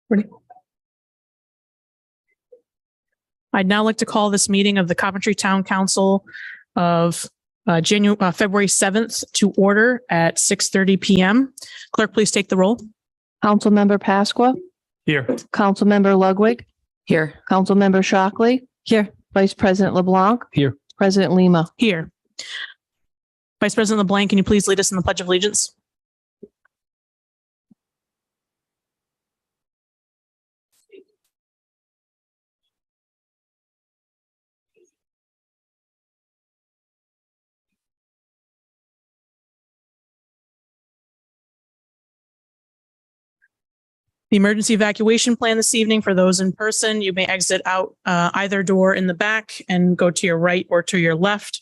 Ready? I'd now like to call this meeting of the Coventry Town Council of February 7th to order at 6:30 p.m. Clerk, please take the roll. Councilmember Pasqua. Here. Councilmember Ludwig. Here. Councilmember Shockley. Here. Vice President LeBlanc. Here. President Lima. Here. Vice President LeBlanc, can you please lead us in the Pledge of Allegiance? The emergency evacuation plan this evening for those in person, you may exit out either door in the back and go to your right or to your left.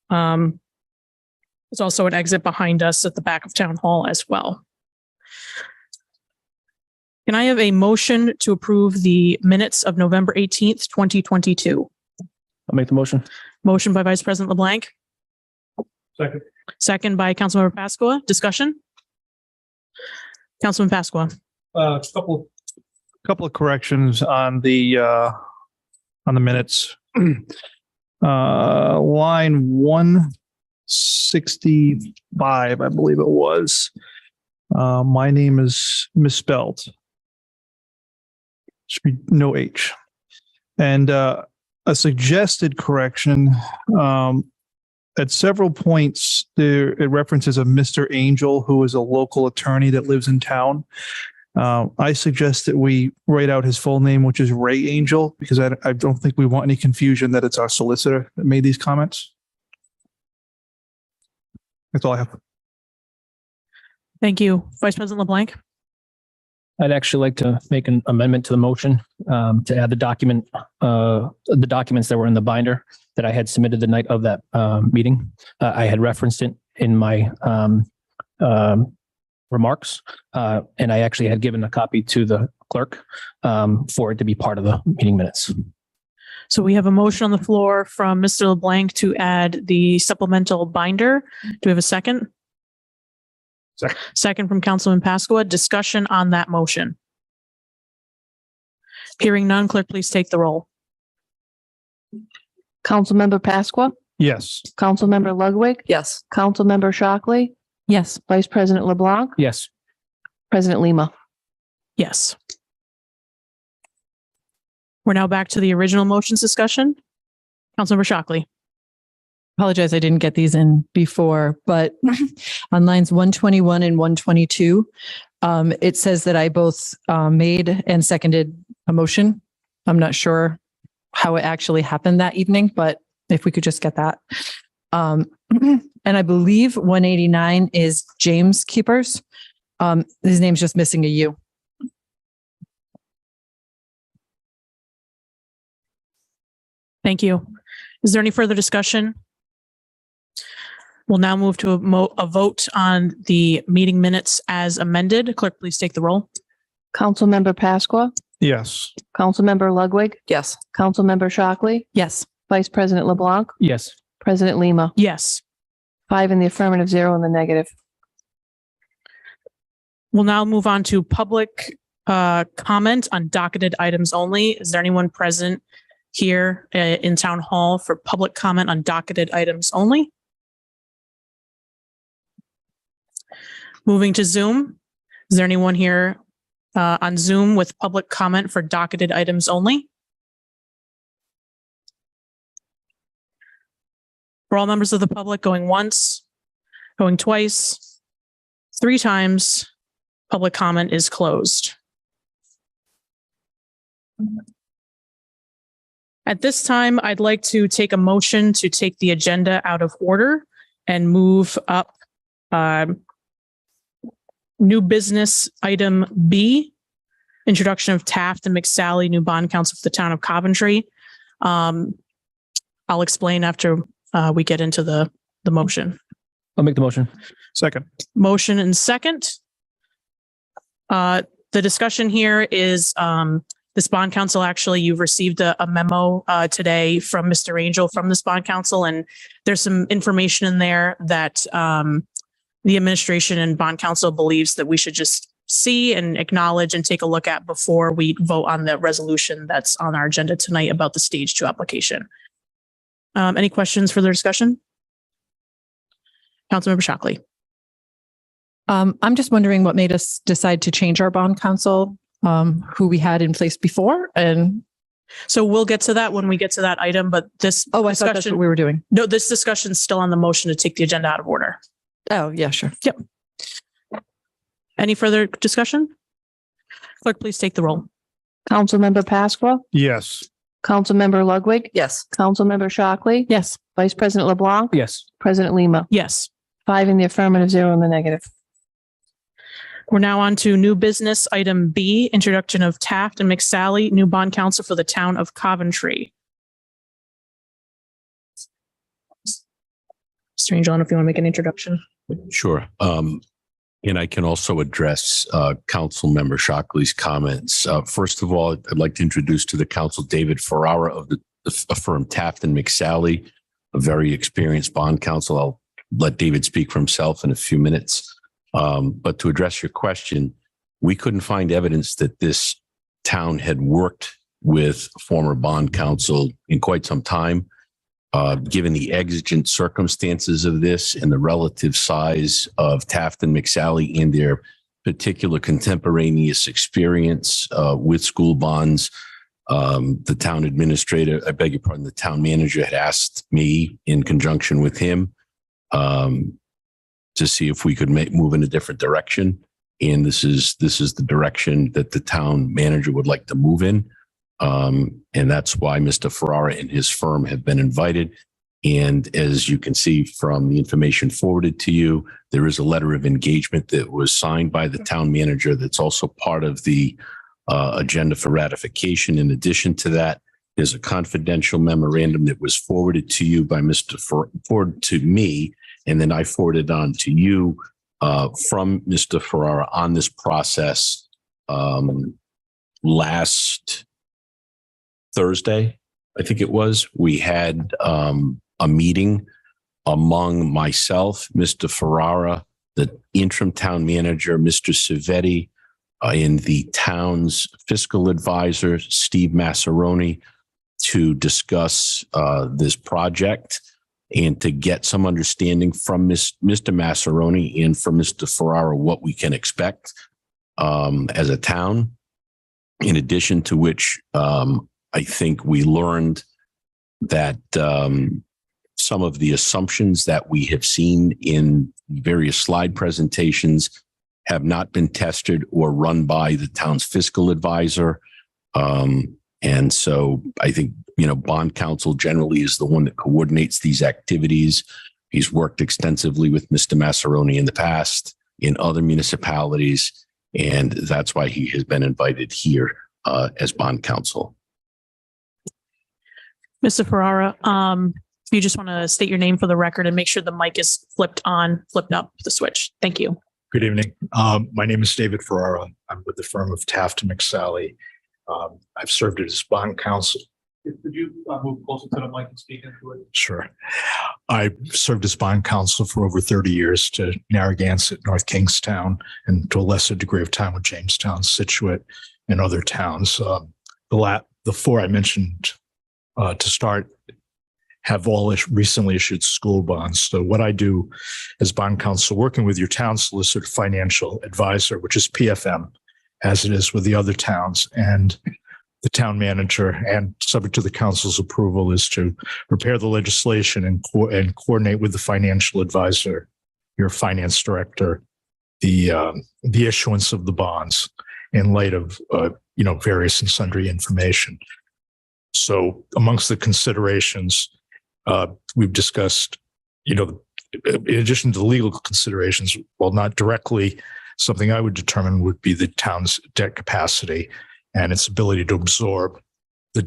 There's also an exit behind us at the back of Town Hall as well. Can I have a motion to approve the minutes of November 18th, 2022? I'll make the motion. Motion by Vice President LeBlanc. Second. Second by Councilmember Pasqua. Discussion? Councilman Pasqua. A couple of corrections on the minutes. Line 165, I believe it was. My name is misspelled. Should be no H. And a suggested correction, at several points there it references a Mr. Angel, who is a local attorney that lives in town. I suggest that we write out his full name, which is Ray Angel, because I don't think we want any confusion that it's our solicitor that made these comments. That's all I have. Thank you. Vice President LeBlanc. I'd actually like to make an amendment to the motion to add the documents that were in the binder that I had submitted the night of that meeting. I had referenced it in my remarks, and I actually had given a copy to the clerk for it to be part of the meeting minutes. So we have a motion on the floor from Mr. LeBlanc to add the supplemental binder. Do we have a second? Second. Second from Councilman Pasqua. Discussion on that motion. Hearing none, clerk, please take the roll. Councilmember Pasqua. Yes. Councilmember Ludwig. Yes. Councilmember Shockley. Yes. Vice President LeBlanc. Yes. President Lima. Yes. We're now back to the original motions discussion. Councilmember Shockley. Apologize, I didn't get these in before, but on lines 121 and 122, it says that I both made and seconded a motion. I'm not sure how it actually happened that evening, but if we could just get that. And I believe 189 is James Keepers. His name's just missing a U. Thank you. Is there any further discussion? We'll now move to a vote on the meeting minutes as amended. Clerk, please take the roll. Councilmember Pasqua. Yes. Councilmember Ludwig. Yes. Councilmember Shockley. Yes. Vice President LeBlanc. Yes. President Lima. Yes. 5 in the affirmative, 0 in the negative. We'll now move on to public comment on docketed items only. Is there anyone present here in Town Hall for public comment on docketed items only? Moving to Zoom. Is there anyone here on Zoom with public comment for docketed items only? For all members of the public, going once, going twice, 3 times, public comment is closed. At this time, I'd like to take a motion to take the agenda out of order and move up new business item B, introduction of Taft and McSally, new bond counsel for the town of Coventry. I'll explain after we get into the motion. I'll make the motion. Second. Motion and second. The discussion here is this bond counsel, actually, you've received a memo today from Mr. Angel from this bond counsel, and there's some information in there that the administration and bond counsel believes that we should just see and acknowledge and take a look at before we vote on the resolution that's on our agenda tonight about the stage 2 application. Any questions for the discussion? Councilmember Shockley. I'm just wondering what made us decide to change our bond counsel, who we had in place before. And So we'll get to that when we get to that item, but this I thought that's discussion, what we were doing. no, this discussion's still on the motion to take the agenda out of order. Oh, yeah, sure. Any further discussion? Clerk, please take the roll. Councilmember Pasqua, Yes. Councilmember Ludwig, Yes. Councilmember Shockley, Yes. Vice President LeBlanc, Yes. President Lima. Yes. 5 in the affirmative, 0 in the negative. We're now on to new business, item B, introduction of Taft and McSally, new bond counsel for the town of Coventry. Mr. Angel, I don't know if you want to make an introduction. Sure. And I can also address Council Member Shockley's comments. First of all, I'd like to introduce to the council David Ferrara of the firm Taft and McSally, a very experienced bond counsel. I'll let David speak for himself in a few minutes. But to address your question, we couldn't find evidence that this town had worked with former bond counsel in quite some time. Given the exigent circumstances of this and the relative size of Taft and McSally and their particular contemporaneous experience with school bonds, the town administrator, I beg your pardon, the town manager had asked me in conjunction with him to see if we could move in a different direction. And this is the direction that the town manager would like to move in. And that's why Mr. Ferrara and his firm have been invited. And as you can see from the information forwarded to you, there is a letter of engagement that was signed by the town manager that's also part of the agenda for ratification. In addition to that, there's a confidential memorandum that was forwarded to you by forwarded to me, and then I forwarded on to you from Mr. Ferrara on this process last Thursday, I think it was. We had a meeting among myself, Mr. Ferrara, the interim town manager, Mr. Civetti, and the town's fiscal advisor, Steve Massaroni, to discuss this project and to get some understanding from Mr. Massaroni and from Mr. Ferrara what we can expect as a town. In addition to which, I think we learned that some of the assumptions that we have seen in various slide presentations have not been tested or run by the town's fiscal advisor. And so I think, bond counsel generally is the one that coordinates these activities. He's worked extensively with Mr. Massaroni in the past in other municipalities, and that's why he has been invited here as bond counsel. Mr. Ferrara, if you just want to state your name for the record and make sure the mic is flipped up the switch. Thank you. Good evening. My name is David Ferrara. I'm with the firm of Taft and McSally. I've served as bond counsel. Could you move closer to the mic and speak into it? Sure. I served as bond counsel for over 30 years to Narragansett, North Kingstown, and to a lesser degree of time with Jamestown, Situate, and other towns. The four I mentioned to start have all recently issued school bonds. So what I do as bond counsel, working with your town solicitor financial advisor, which is PFM, as it is with the other towns, and the town manager, and subject to the council's approval, is to prepare the legislation and coordinate with the financial advisor, your finance director, the issuance of the bonds in light of various and sundry information. So amongst the considerations, we've discussed, in addition to the legal considerations, while not directly something I would determine would be the town's debt capacity and its ability to absorb the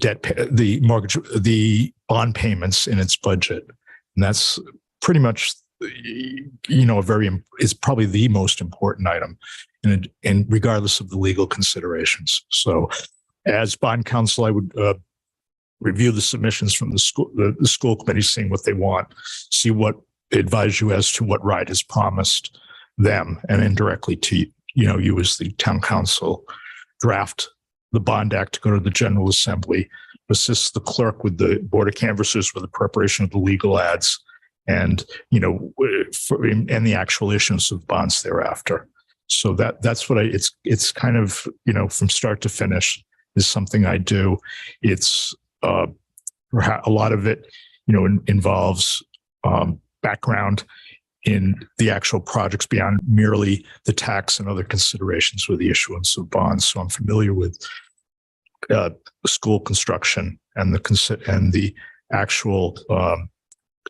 bond payments in its budget. And that's pretty much, is probably the most important item, and regardless of the legal considerations. So as bond counsel, I would review the submissions from the school committee, seeing what they want, see what advise you as to what right is promised, them and indirectly to, you as the town council, draft the bond act to go to the General Assembly, assist the clerk with the Board of Canvassers with the preparation of the legal ads, and, and the actual issuance of bonds thereafter. So that's what it's kind of, from start to finish is something I do. It's a lot of it, involves background in the actual projects beyond merely the tax and other considerations with the issuance of bonds. So I'm familiar with school construction and the actual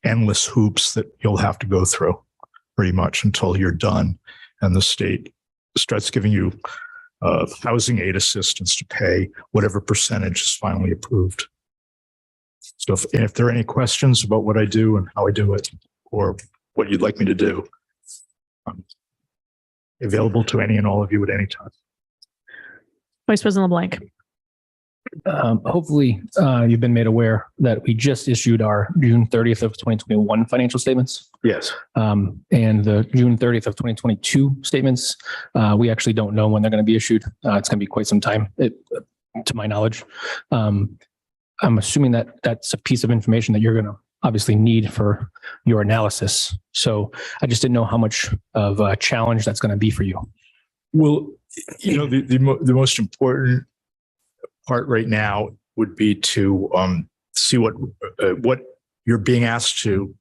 endless hoops that you'll have to go through pretty much until you're done. And the state starts giving you housing aid assistance to pay whatever percentage is finally approved. So if there are any questions about what I do and how I do it, or what you'd like me to do, I'm available to any and all of you at any time. Vice President LeBlanc. Hopefully, you've been made aware that we just issued our June 30th of 2021 financial statements. Yes. And the June 30th of 2022 statements, we actually don't know when they're going to be issued. It's going to be quite some time, to my knowledge. I'm assuming that that's a piece of information that you're going to obviously need for your analysis. So I just didn't know how much of a challenge that's going to be for you. Well, the most important part right now would be to see what you're being asked to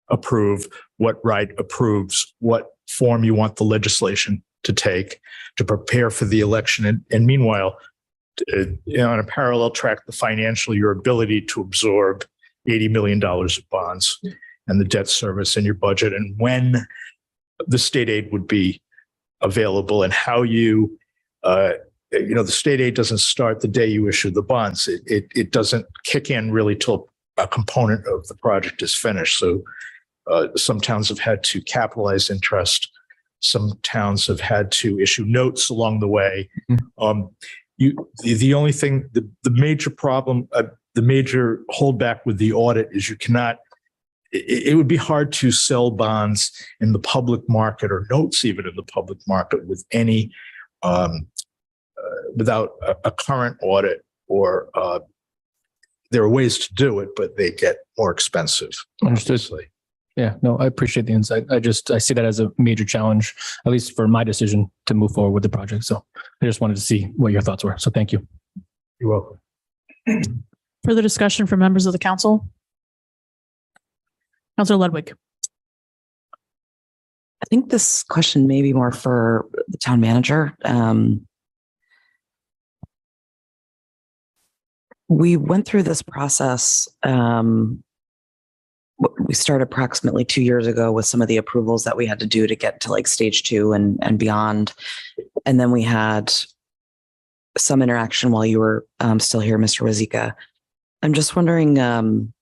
approve, what right approves, what form you want the legislation to take to prepare for the election. And meanwhile, on a parallel track, your ability to absorb $80 million of bonds and the debt service in your budget, and when the state aid would be available, and how you the state aid doesn't start the day you issue the bonds. It doesn't kick in really till a component of the project is finished. So some towns have had to capitalize interest. Some towns have had to issue notes along the way. The only thing, the major problem, the major holdback with the audit is you cannot. It would be hard to sell bonds in the public market, or notes even in the public market, with any without a current audit, or there are ways to do it, but they get more expensive. Understood. Obviously. Yeah, no, I appreciate the insight. I see that as a major challenge, at least for my decision to move forward with the project. So I just wanted to see what your thoughts were. So thank you. You're welcome. Further discussion from members of the council? Councilor Ludwig. I think this question may be more for the town manager. We went through this process. We started approximately 2 years ago with some of the approvals that we had to do to get to like stage 2 and beyond. And then we had some interaction while you were still here, Mr. Wazika. I'm just wondering,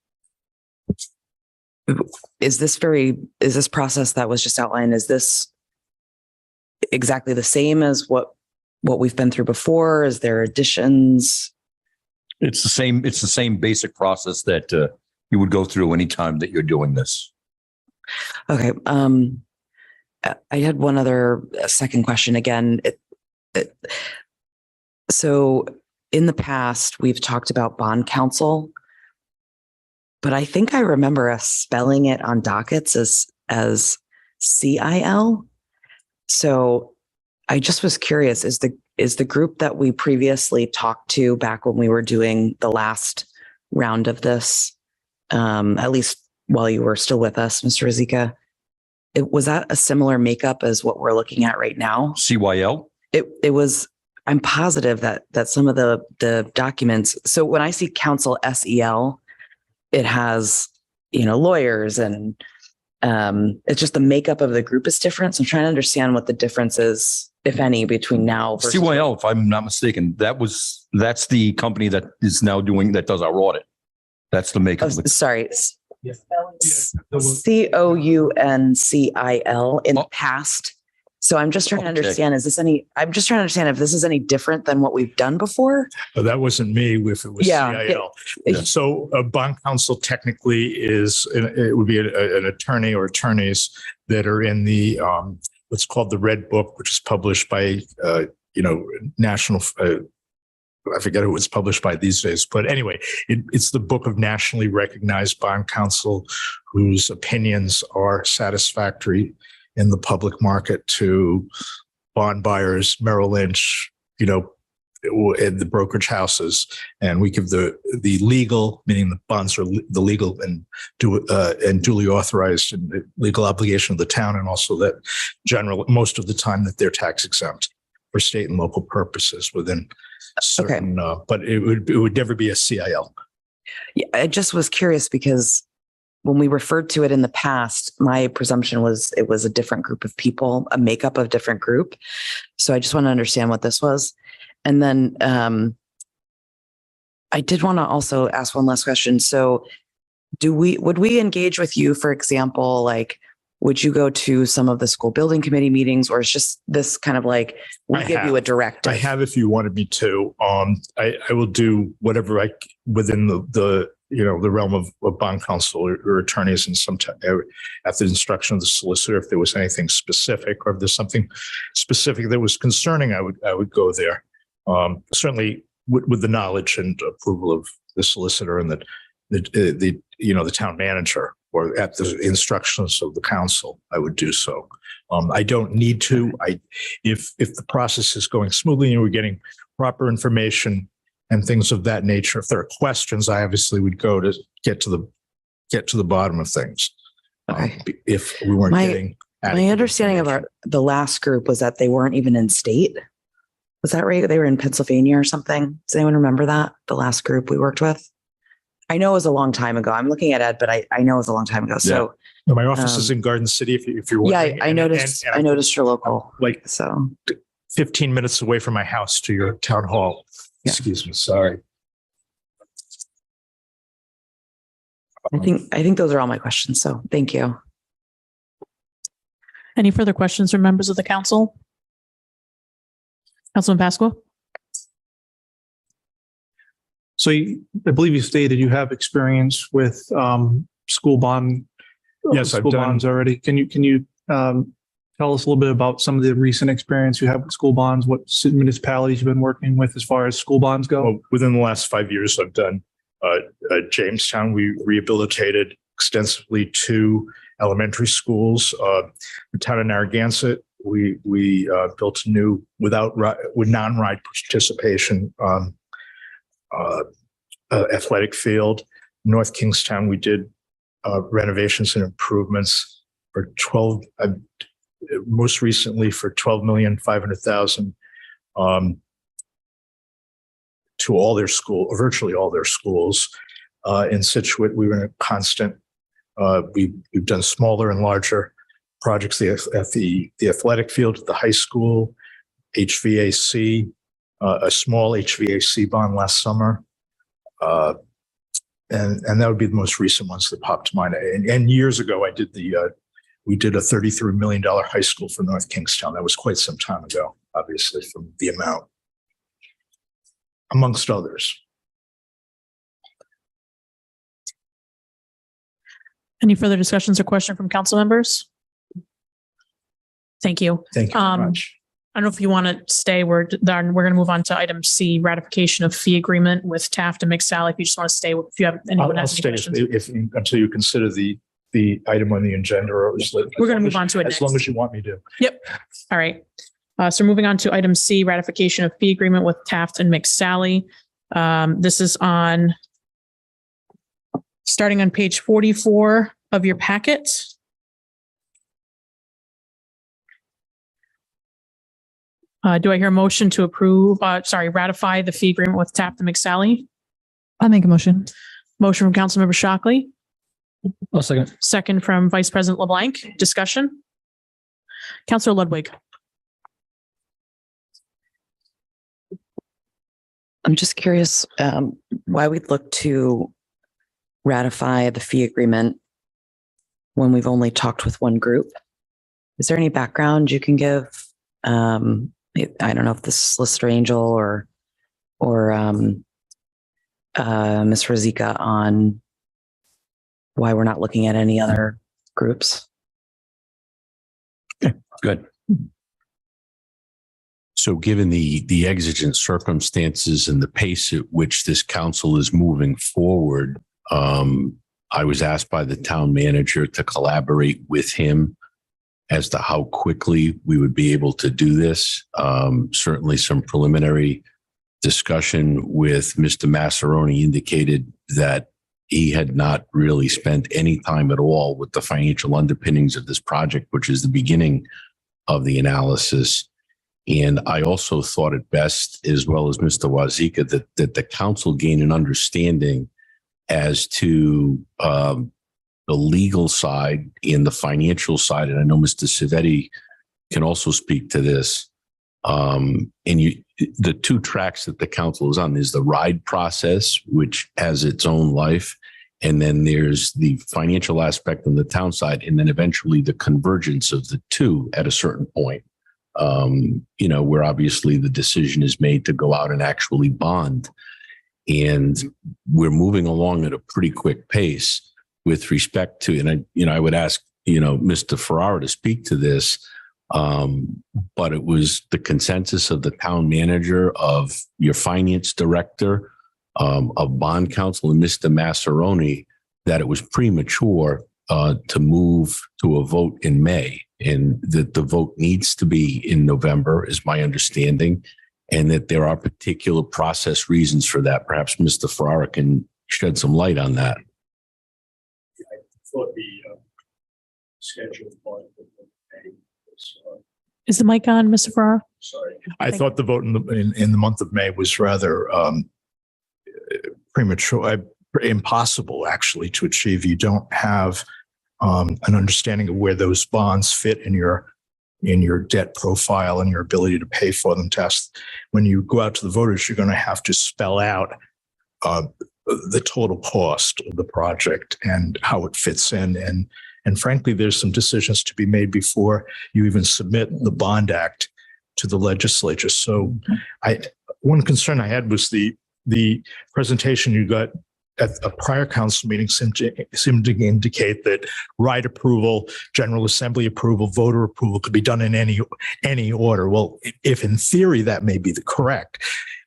is this process that was just outlined, is this exactly the same as what we've been through before? Is there additions? It's the same basic process that you would go through anytime that you're doing this. Okay. I had one other second question again. So in the past, we've talked about bond counsel, but I think I remember us spelling it on dockets as CIL. So I just was curious, is the group that we previously talked to back when we were doing the last round of this, at least while you were still with us, Mr. Wazika, was that a similar makeup as what we're looking at right now? CYL? It was. I'm positive that some of the documents. So when I see counsel SEL, it has lawyers, and it's just the makeup of the group is different. So I'm trying to understand what the difference is, if any, between now versus CYL, if I'm not mistaken, that's the company that is now that does our audit. That's the makeup. Sorry. Yes. COUNCIL in the past. So I'm just trying to understand, I'm just trying to understand if this is any different than what we've done before. But that wasn't me if it was CIL. Yeah. So a bond counsel technically it would be an attorney or attorneys that are in the what's called the Red Book, which is published by, national, I forget who it's published by these days, but anyway, it's the book of nationally recognized bond counsel whose opinions are satisfactory in the public market to bond buyers, Merrill Lynch, and the brokerage houses. And we give the legal, meaning the bonds are the legal and duly authorized and the legal obligation of the town, and also that most of the time that they're tax exempt for state and local purposes within certain, but it would never be a CIL. Yeah, I just was curious because when we referred to it in the past, my presumption was it was a different group of people, a makeup of different group. So I just want to understand what this was. And then I did want to also ask one last question. So would we engage with you, for example, like, would you go to some of the school building committee meetings, or is just this kind of like, we give you a directive? I have, if you wanted me to. I will do whatever within the realm of bond counsel or attorneys, and sometimes at the instruction of the solicitor, if there was anything specific, or if there's something specific that was concerning, I would go there. Certainly with the knowledge and approval of the solicitor and the town manager, or at the instructions of the council, I would do so. I don't need to. If the process is going smoothly and we're getting proper information and things of that nature, if there are questions, I obviously would go to get to the bottom of things. Okay. If we weren't getting my understanding of the last group was that they weren't even in state. Was that right? They were in Pennsylvania or something. Does anyone remember that? The last group we worked with? I know it was a long time ago. I'm looking at Ed, but I know it was a long time ago. So my office is in Garden City. If you're wondering. Yeah, I noticed. I noticed your local. Like, so 15 minutes away from my house to your town hall. Yeah. Excuse me. Sorry. I think those are all my questions. So thank you. Any further questions from members of the council? Councilman Pasqua? So I believe you stated you have experience with school bond. Yes, I've done bonds already. Can you tell us a little bit about some of the recent experience you have with school bonds? What municipalities you've been working with as far as school bonds go? Well, within the last 5 years, I've done Jamestown. We rehabilitated extensively 2 elementary schools. The town of Narragansett, we built a new with non-ride participation athletic field. North Kingstown, we did renovations and improvements for 12. Most recently for $12,500,000 to all their virtually all their schools. In Situate, we were in a constant. We've done smaller and larger projects at the athletic field at the high school, HVAC, a small HVAC bond last summer. And that would be the most recent ones that popped to mind. And years ago, we did a $33 million high school for North Kingstown. That was quite some time ago, obviously, from the amount, amongst others. Any further discussions or question from council members? Thank you. Thank you very much. I don't know if you want to stay. We're going to move on to item C, ratification of fee agreement with Taft and McSally. If you just want to stay, if you have anyone I'll has any stay questions. until you consider the item on the agenda. Or we're going to move on to it as next. long as you want me to. Yep. All right. So moving on to item C, ratification of fee agreement with Taft and McSally. This is starting on page 44 of your packet. Do I hear a motion to ratify the fee agreement with Taft and McSally? I'll make a motion. Motion from Councilmember Shockley, I'll second. second from Vice President LeBlanc. Discussion? Councilor Ludwig. I'm just curious why we'd look to ratify the fee agreement when we've only talked with one group. Is there any background you can give? I don't know if this is Solicitor Angel or Ms. Rosica on why we're not looking at any other groups. Okay, good. So given the exigent circumstances and the pace at which this council is moving forward, I was asked by the town manager to collaborate with him as to how quickly we would be able to do this. Certainly some preliminary discussion with Mr. Massaroni indicated that he had not really spent any time at all with the financial underpinnings of this project, which is the beginning of the analysis. And I also thought it best, as well as Mr. Wazika, that the council gain an understanding as to the legal side and the financial side. And I know Mr. Civetti can also speak to this. The two tracks that the council is on is the RIDE process, which has its own life. And then there's the financial aspect on the town side, and then eventually the convergence of the two at a certain point, where obviously the decision is made to go out and actually bond. And we're moving along at a pretty quick pace with respect to, and I would ask, Mr. Ferrara to speak to this, but it was the consensus of the town manager, of your finance director, of bond counsel, and Mr. Massaroni, that it was premature to move to a vote in May, and that the vote needs to be in November, is my understanding, and that there are particular process reasons for that. Perhaps Mr. Ferrara can shed some light on that. I thought the scheduled part of the May was, Is the mic on, Mr. Farrar? sorry. I thought the vote in the month of May was rather premature, impossible actually to achieve. You don't have an understanding of where those bonds fit in your debt profile and your ability to pay for them. When you go out to the voters, you're going to have to spell out the total cost of the project and how it fits in. And frankly, there's some decisions to be made before you even submit the bond act to the legislature. So one concern I had was the presentation you got at a prior council meeting seemed to indicate that right approval, General Assembly approval, voter approval could be done in any order. Well, if in theory that may be the correct,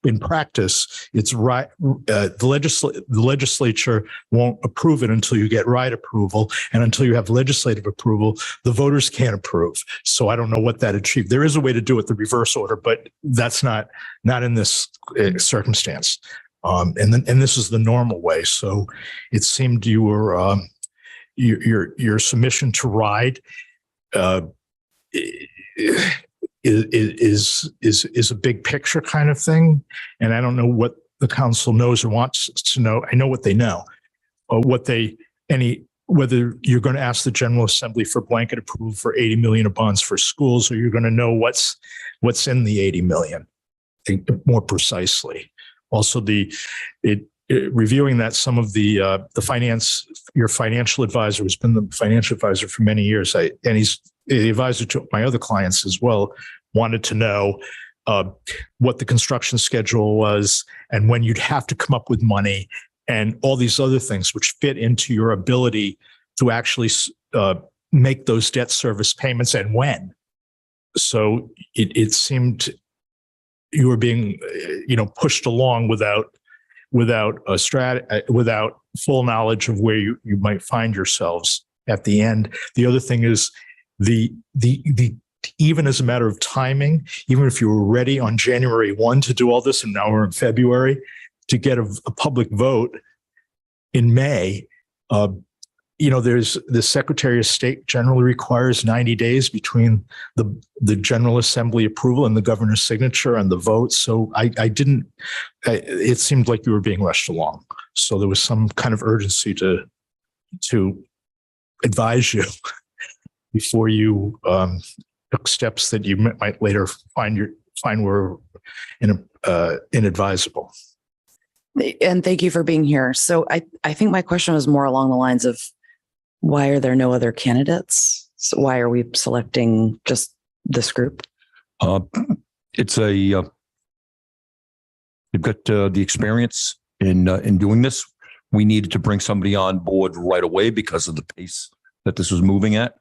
in practice, it's right. The legislature won't approve it until you get right approval, and until you have legislative approval, the voters can't approve. So I don't know what that achieved. There is a way to do it the reverse order, but that's not in this circumstance. And this is the normal way. So it seemed you were your submission to RIDE is a big picture kind of thing, and I don't know what the council knows or wants to know. I know what they know, whether you're going to ask the General Assembly for blanket approval for 80 million of bonds for schools, or you're going to know what's in the 80 million more precisely. Also, reviewing that, some of your financial advisor has been the financial advisor for many years, and he's the advisor to my other clients as well, wanted to know what the construction schedule was and when you'd have to come up with money and all these other things which fit into your ability to actually make those debt service payments, and when. So it seemed you were being, pushed along without full knowledge of where you might find yourselves at the end. The other thing is the even as a matter of timing, even if you were ready on January 1 to do all this, and now we're in February, to get a public vote in May, there's the Secretary of State generally requires 90 days between the General Assembly approval and the governor's signature and the vote. So it seemed like you were being rushed along. So there was some kind of urgency to advise you before you took steps that you might later find were inadvisable. And thank you for being here. So I think my question was more along the lines of, why are there no other candidates? So why are we selecting just this group? It's you've got the experience in doing this. We needed to bring somebody on board right away because of the pace that this was moving at.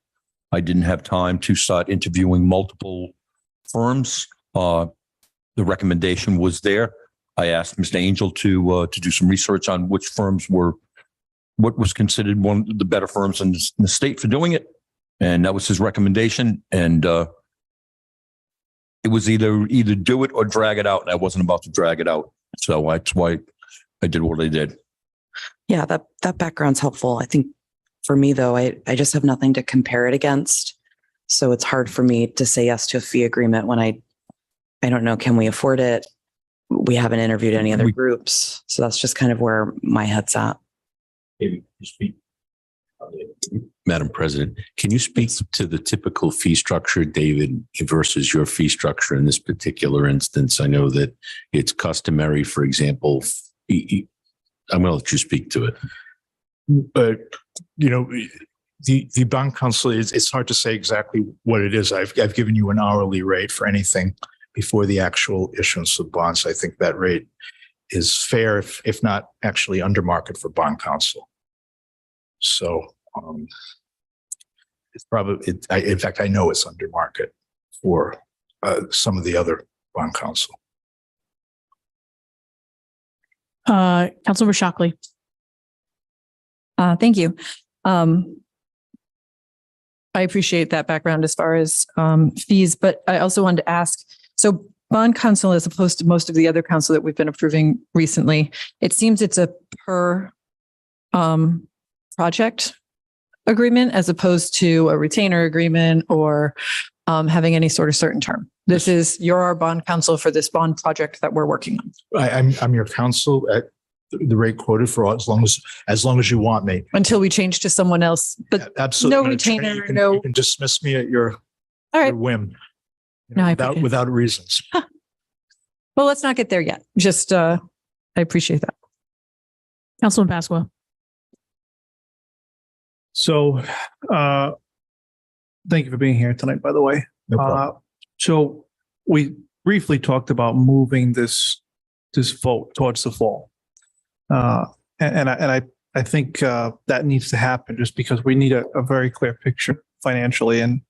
I didn't have time to start interviewing multiple firms. The recommendation was there. I asked Mr. Angel to do some research on which firms were what was considered one of the better firms in the state for doing it. And that was his recommendation. And it was either do it or drag it out. And I wasn't about to drag it out. So that's why I did what I did. Yeah, that background's helpful. I think for me, though, I just have nothing to compare it against. So it's hard for me to say yes to a fee agreement when I don't know, can we afford it? We haven't interviewed any other groups. So that's just kind of where my head's at. Madam President, can you speak to the typical fee structure, David, versus your fee structure in this particular instance? I know that it's customary, for example, I'm going to let you speak to it. The bond counsel, it's hard to say exactly what it is. I've given you an hourly rate for anything before the actual issuance of bonds. I think that rate is fair, if not actually under market for bond counsel. So it's probably, in fact, I know it's under market for some of the other bond counsel. Councilmember Shockley. Thank you. I appreciate that background as far as fees, but I also wanted to ask, so bond counsel, as opposed to most of the other counsel that we've been approving recently, it seems it's a per project agreement as opposed to a retainer agreement or having any sort of certain term. This is, you're our bond counsel for this bond project that we're working on. I'm your counsel at the rate quoted for as long as you want me. Until we change to someone else, but absolutely no retainer, you can dismiss me at your, all right. your whim. No, I appreciate without reasons. Well, let's not get there yet. Just, I appreciate that. Councilman Pasqua. So, thank you for being here tonight, by the way. No problem. So we briefly talked about moving this vote towards the fall. And I think that needs to happen just because we need a very clear picture financially. And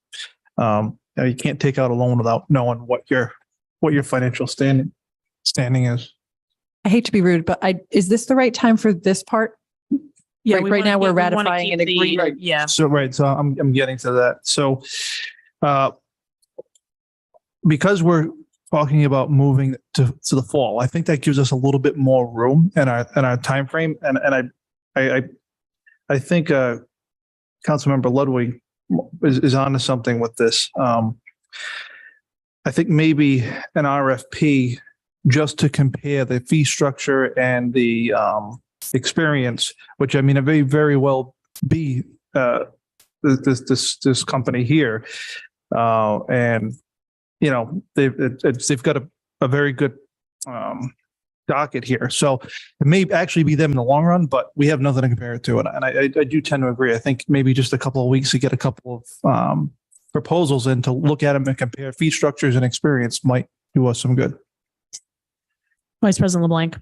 you can't take out a loan without knowing what your financial standing is. I hate to be rude, but is this the right time for this part? Yeah, right now we're ratifying an agreement. Yeah. So, right. So I'm getting to that. So, because we're talking about moving to the fall, I think that gives us a little bit more room in our time frame. And I think Councilmember Ludwig is onto something with this. I think maybe an RFP just to compare the fee structure and the experience, which I mean, it may very well be this company here, and you know they've got a very good docket here, so it may actually be them in the long run, but we have nothing to compare it to, and I do tend to agree. I think maybe just a couple of weeks to get a couple of proposals in to look at them and compare fee structures and experience might do us some good. Vice President LeBlanc.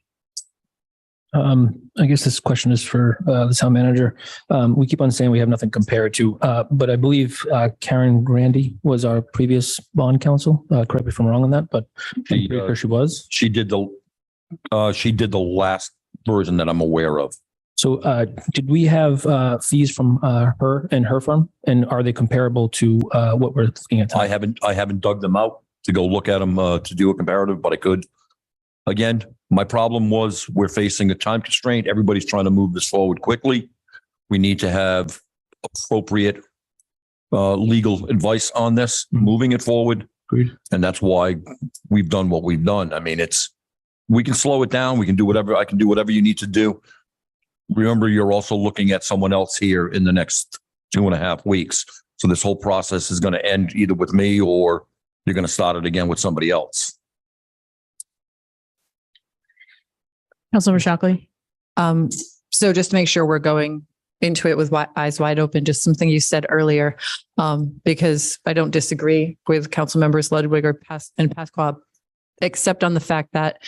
I guess this question is for the town manager. We keep on saying we have nothing compared to, but I believe Karen Grandy was our previous bond counsel. Correct me if I'm wrong on that, but I'm pretty sure she was. She did the last version that I'm aware of. So did we have fees from her and her firm, and are they comparable to what we're looking at tonight? I haven't dug them out to go look at them to do a comparative, but I could. Again, my problem was we're facing a time constraint. Everybody's trying to move this forward quickly. We need to have appropriate legal advice on this, moving it forward. Agreed. And that's why we've done what we've done. I mean, we can slow it down. We can do whatever. I can do whatever you need to do. Remember, you're also looking at someone else here in the next 2.5 weeks. So this whole process is going to end either with me or you're going to start it again with somebody else. Councilmember Shockley. So just to make sure we're going into it with eyes wide open, just something you said earlier, because I don't disagree with council members Ludwig and Pasqua, except on the fact that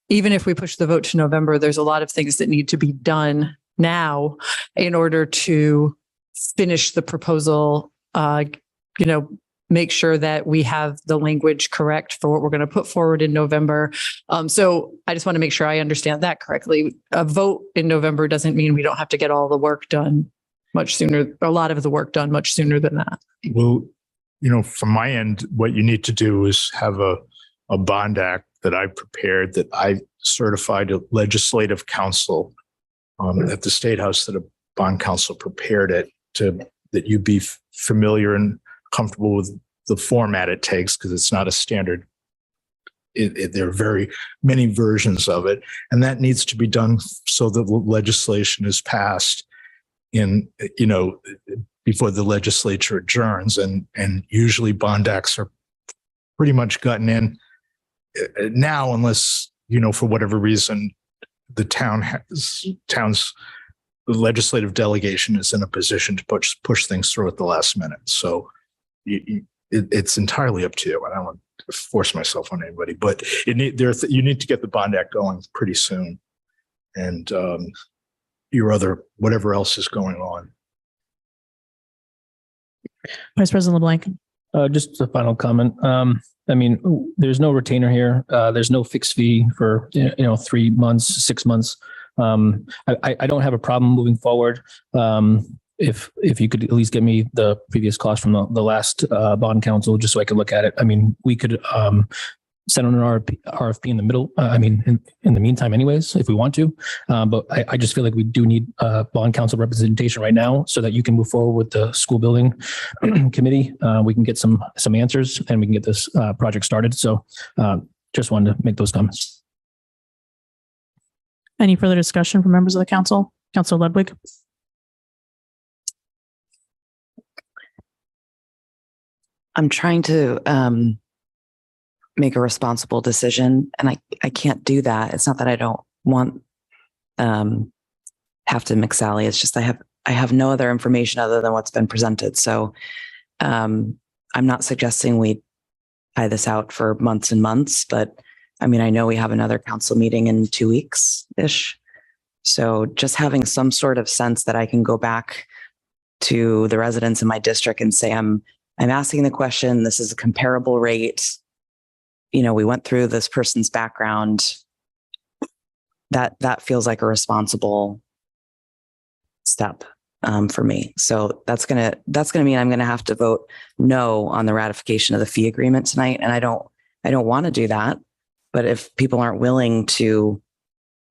even if we push the vote to November, there's a lot of things that need to be done now in order to finish the proposal make sure that we have the language correct for what we're going to put forward in November. So I just want to make sure I understand that correctly. A vote in November doesn't mean we don't have to get all the work done much sooner, a lot of the work done much sooner than that. Well, from my end, what you need to do is have a bond act that I prepared, that I certified a legislative counsel at the State House, that a bond counsel prepared it, that you be familiar and comfortable with the format it takes, because it's not a standard. There are very many versions of it, and that needs to be done so that legislation is passed before the legislature adjourns. And usually bond acts are pretty much gotten in now, unless, for whatever reason, the town's legislative delegation is in a position to push things through at the last minute. So it's entirely up to you. I don't want to force myself on anybody, but you need to get the bond act going pretty soon, and whatever else is going on. Vice President LeBlanc. Just a final comment. There's no retainer here. There's no fixed fee for 3 months, 6 months. I don't have a problem moving forward. If you could at least get me the previous cost from the last bond counsel, just so I could look at it. We could send on an RFP in the middle. In the meantime, anyways, if we want to. But I just feel like we do need bond counsel representation right now, so that you can move forward with the school building committee. We can get some answers, and we can get this project started. So just wanted to make those comments. Any further discussion from members of the council? Councilor Ludwig. I'm trying to make a responsible decision, and I can't do that. It's not that I don't want have to McSally. It's just I have no other information other than what's been presented. So I'm not suggesting we tie this out for months and months, but I know we have another council meeting in 2 weeks-ish. So just having some sort of sense that I can go back to the residents in my district and say, I'm asking the question, this is a comparable rate. We went through this person's background. That feels like a responsible step for me. So that's gonna mean I'm gonna have to vote no on the ratification of the fee agreement tonight. And I don't want to do that. But if people aren't willing to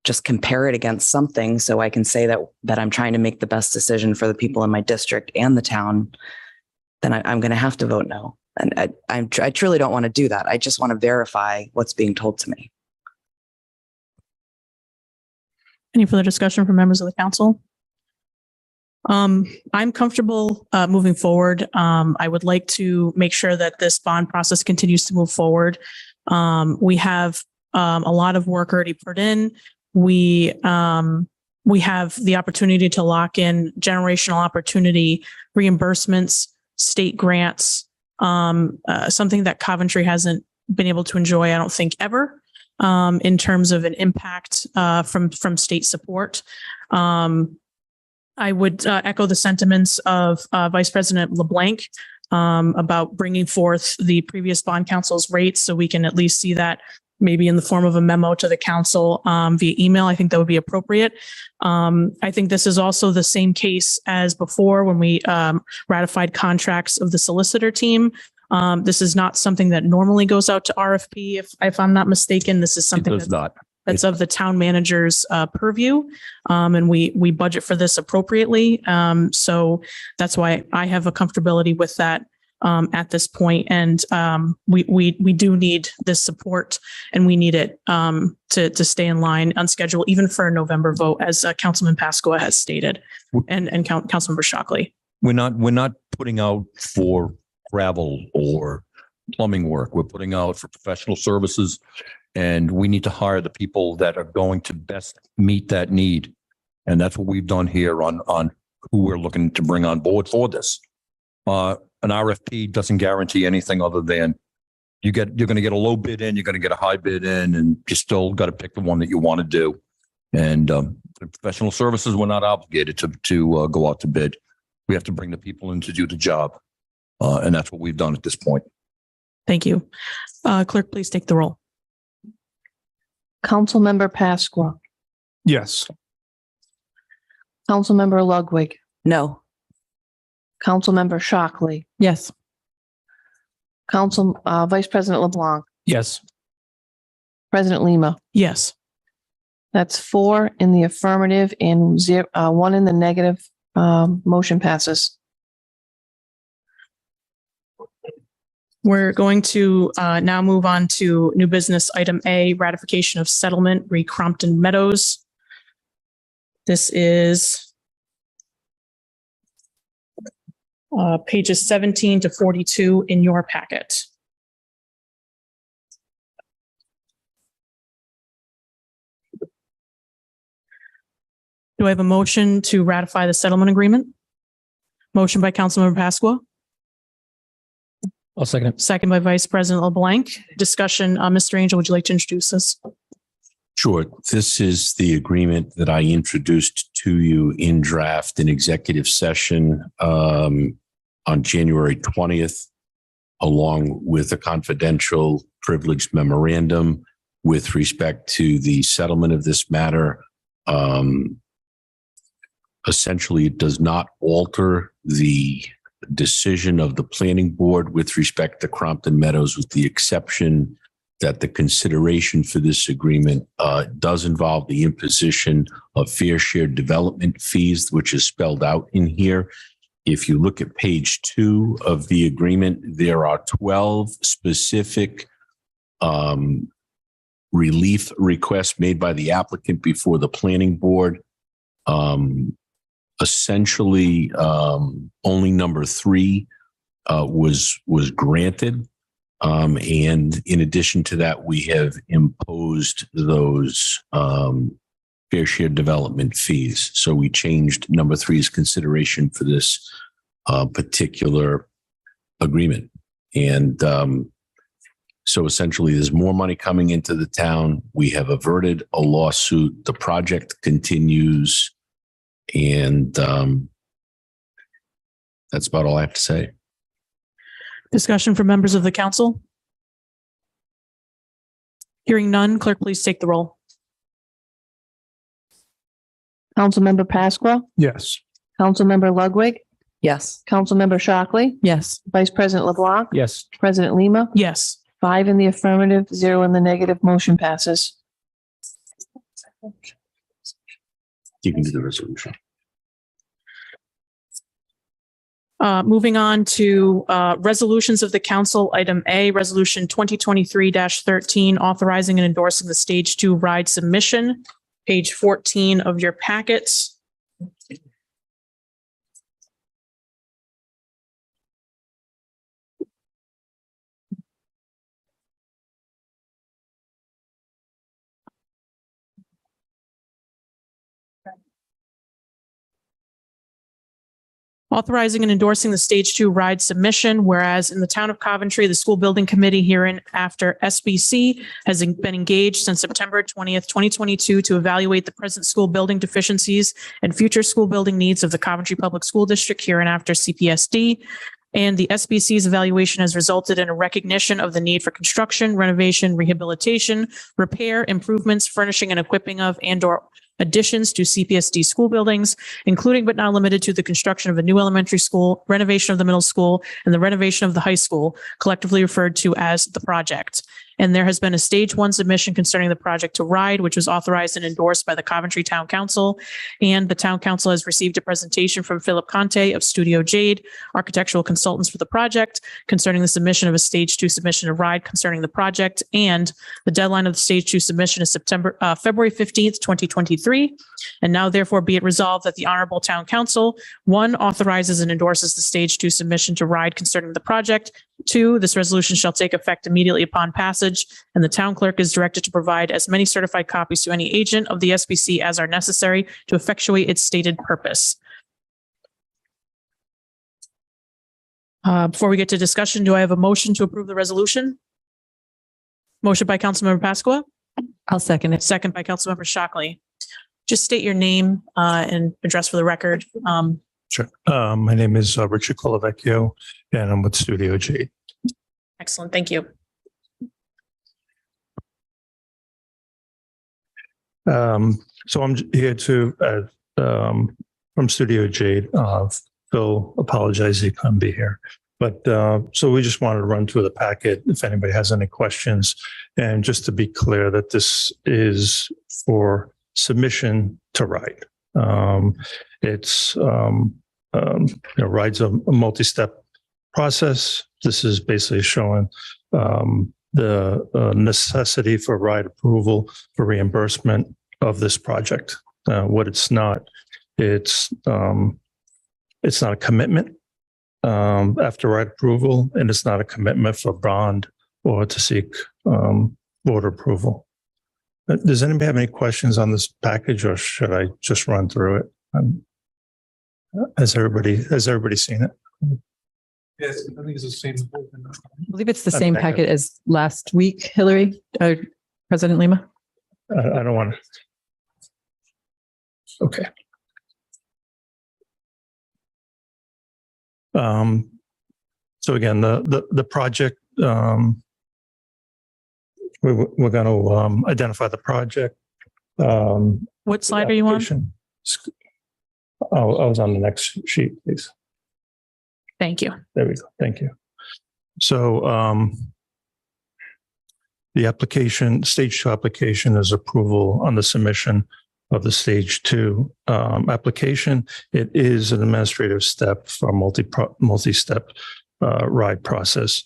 just compare it against something, so I can say that I'm trying to make the best decision for the people in my district and the town, then I'm going to have to vote no. And I truly don't want to do that. I just want to verify what's being told to me. Any further discussion from members of the council? I'm comfortable moving forward. I would like to make sure that this bond process continues to move forward. We have a lot of work already put in. We have the opportunity to lock in generational opportunity, reimbursements, state grants, something that Coventry hasn't been able to enjoy, I don't think, ever, in terms of an impact from state support. I would echo the sentiments of Vice President LeBlanc about bringing forth the previous bond council's rates, so we can at least see that maybe in the form of a memo to the council via email. I think that would be appropriate. I think this is also the same case as before when we ratified contracts of the solicitor team. This is not something that normally goes out to RFP. If I'm not mistaken, this is something that's of the town manager's purview. And we budget for this appropriately. So that's why I have a comfortability with that at this point. And we do need this support, and we need it to stay in line on schedule, even for a November vote, as Councilman Pasqua has stated, and Councilmember Shockley. We're not putting out for gravel or plumbing work. We're putting out for professional services, and we need to hire the people that are going to best meet that need. And that's what we've done here on who we're looking to bring on board for this. An RFP doesn't guarantee anything other than you're going to get a low bid in, you're going to get a high bid in, and you still got to pick the one that you want to do. And professional services, we're not obligated to go out to bid. We have to bring the people in to do the job. And that's what we've done at this point. Thank you. Clerk, please take the roll. Councilmember Pasqua, Yes. Councilmember Ludwig, No. Councilmember Shockley, Yes. Vice President LeBlanc, Yes. President Lima. Yes. That's 4 in the affirmative and 1 in the negative. Motion passes. We're going to now move on to new business item A, ratification of settlement re Crompton Meadows. This is pages 17 to 42 in your packet. Do I have a motion to ratify the settlement agreement? Motion by Councilmember Pasqua, I'll second it. second by Vice President LeBlanc. Discussion, Mr. Angel, would you like to introduce this? Sure. This is the agreement that I introduced to you in draft in executive session on January 20th, along with a confidential privileged memorandum with respect to the settlement of this matter. Essentially, it does not alter the decision of the planning board with respect to Crompton Meadows, with the exception that the consideration for this agreement does involve the imposition of fair share development fees, which is spelled out in here. If you look at page 2 of the agreement, there are 12 specific relief requests made by the applicant before the planning board. Essentially, only number 3 was granted. And in addition to that, we have imposed those fair share development fees. So we changed number 3's consideration for this particular agreement. And so essentially, there's more money coming into the town. We have averted a lawsuit. The project continues. And that's about all I have to say. Discussion from members of the council? Hearing none, clerk, please take the roll. Councilmember Pasqua, Yes. Councilmember Ludwig, Yes. Councilmember Shockley, Yes. Vice President LeBlanc, Yes. President Lima. Yes. 5 in the affirmative, 0 in the negative. Motion passes. You can do the resolution. Moving on to resolutions of the council, item A, resolution 2023-13, authorizing and endorsing the stage 2 ride submission, page 14 of your packets. Authorizing and endorsing the stage 2 ride submission, whereas in the town of Coventry, the school building committee hereinafter SBC has been engaged since September 20th, 2022 to evaluate the present school building deficiencies and future school building needs of the Coventry Public School District hereinafter CPSD. And the SBC's evaluation has resulted in a recognition of the need for construction, renovation, rehabilitation, repair, improvements, furnishing and equipping of and/or additions to CPSD school buildings, including but not limited to the construction of a new elementary school, renovation of the middle school, and the renovation of the high school, collectively referred to as the project. And there has been a stage 1 submission concerning the project to RIDE, which was authorized and endorsed by the Coventry Town Council. And the Town Council has received a presentation from Philip Conte of Studio Jade, architectural consultants for the project, concerning the submission of a stage 2 submission to RIDE concerning the project. And the deadline of the stage 2 submission is February 15th, 2023. And now therefore be it resolved that the Honorable Town Council, 1, authorizes and endorses the stage 2 submission to RIDE concerning the project. 2, this resolution shall take effect immediately upon passage, and the town clerk is directed to provide as many certified copies to any agent of the SBC as are necessary to effectuate its stated purpose. Before we get to discussion, do I have a motion to approve the resolution? Motion by Councilmember Pasqua, I'll second it. second by Councilmember Shockley. Just state your name and address for the record. Sure. My name is Richard Colavecchio, and I'm with Studio Jade. Excellent. Thank you. So I'm here to, from Studio Jade. Phil apologized he couldn't be here. But so we just wanted to run through the packet if anybody has any questions. And just to be clear that this is for submission to RIDE. It's RIDE's a multi-step process. This is basically showing the necessity for RIDE approval for reimbursement of this project. What it's not, it's not a commitment after RIDE approval, and it's not a commitment for bond or to seek board approval. Does anybody have any questions on this package, or should I just run through it? Has everybody seen it? Yes, I think it's the same. I believe it's the same packet as last week, Hillary, President Lima. I don't want to. Okay. So again, the project, we're going to identify the project. What slide are you on? Application. I was on the next sheet, please. Thank you. There we go. Thank you. So the application, stage 2 application is approval on the submission of the stage 2 application. It is an administrative step for a multi-step RIDE process.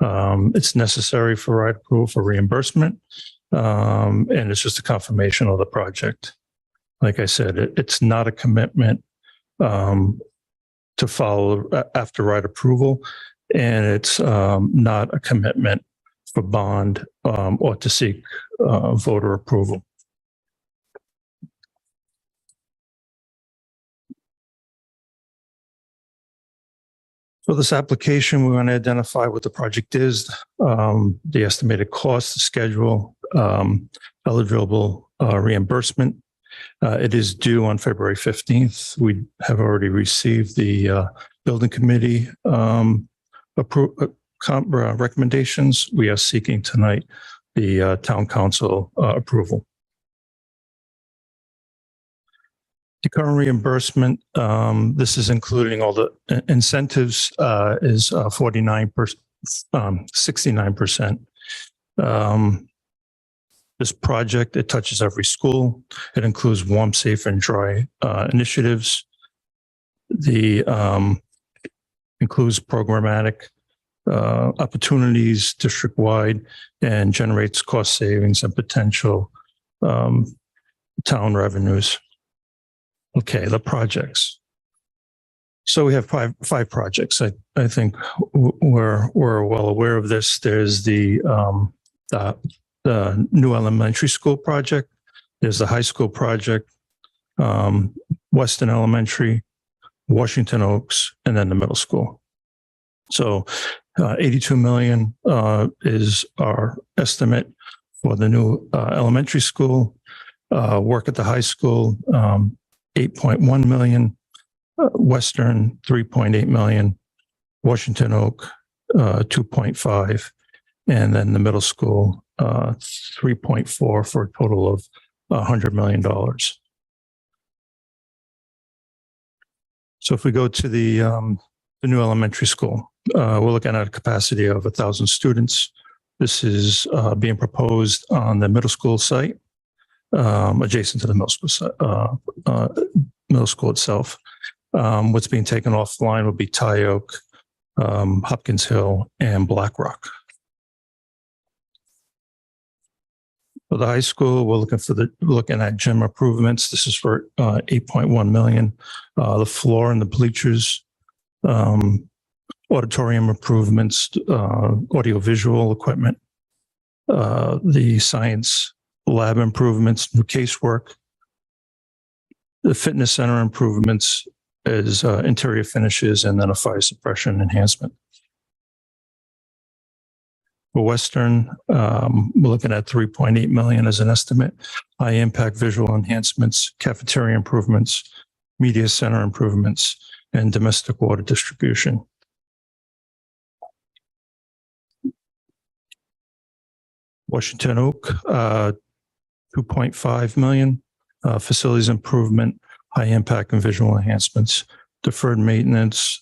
It's necessary for RIDE approval for reimbursement, and it's just a confirmation of the project. Like I said, it's not a commitment to follow after RIDE approval, and it's not a commitment for bond or to seek voter approval. For this application, we're going to identify what the project is, the estimated cost, the schedule, eligible reimbursement. It is due on February 15th. We have already received the building committee recommendations. We are seeking tonight the town council approval. The current reimbursement, this is including all the incentives, is 69%. This project, it touches every school. It includes warm, safe, and dry initiatives. The includes programmatic opportunities district-wide and generates cost savings and potential town revenues. Okay, the projects. So we have five projects. I think we're well aware of this. There's the new elementary school project. There's the high school project, Weston Elementary, Washington Oaks, and then the middle school. So 82 million is our estimate for the new elementary school. Work at the high school, 8.1 million, Western 3.8 million, Washington Oak 2.5, and then the middle school 3.4 for a total of $100 million. So if we go to the new elementary school, we're looking at a capacity of 1,000 students. This is being proposed on the middle school site, adjacent to the middle school itself. What's being taken offline would be Ty Oak, Hopkins Hill, and Black Rock. For the high school, we're looking at gym improvements. This is for 8.1 million. The floor and the bleachers, auditorium improvements, audiovisual equipment, the science lab improvements, new casework. The fitness center improvements is interior finishes and then a fire suppression enhancement. For Western, we're looking at 3.8 million as an estimate. High impact visual enhancements, cafeteria improvements, media center improvements, and domestic water distribution. Washington Oak, 2.5 million, facilities improvement, high impact and visual enhancements, deferred maintenance,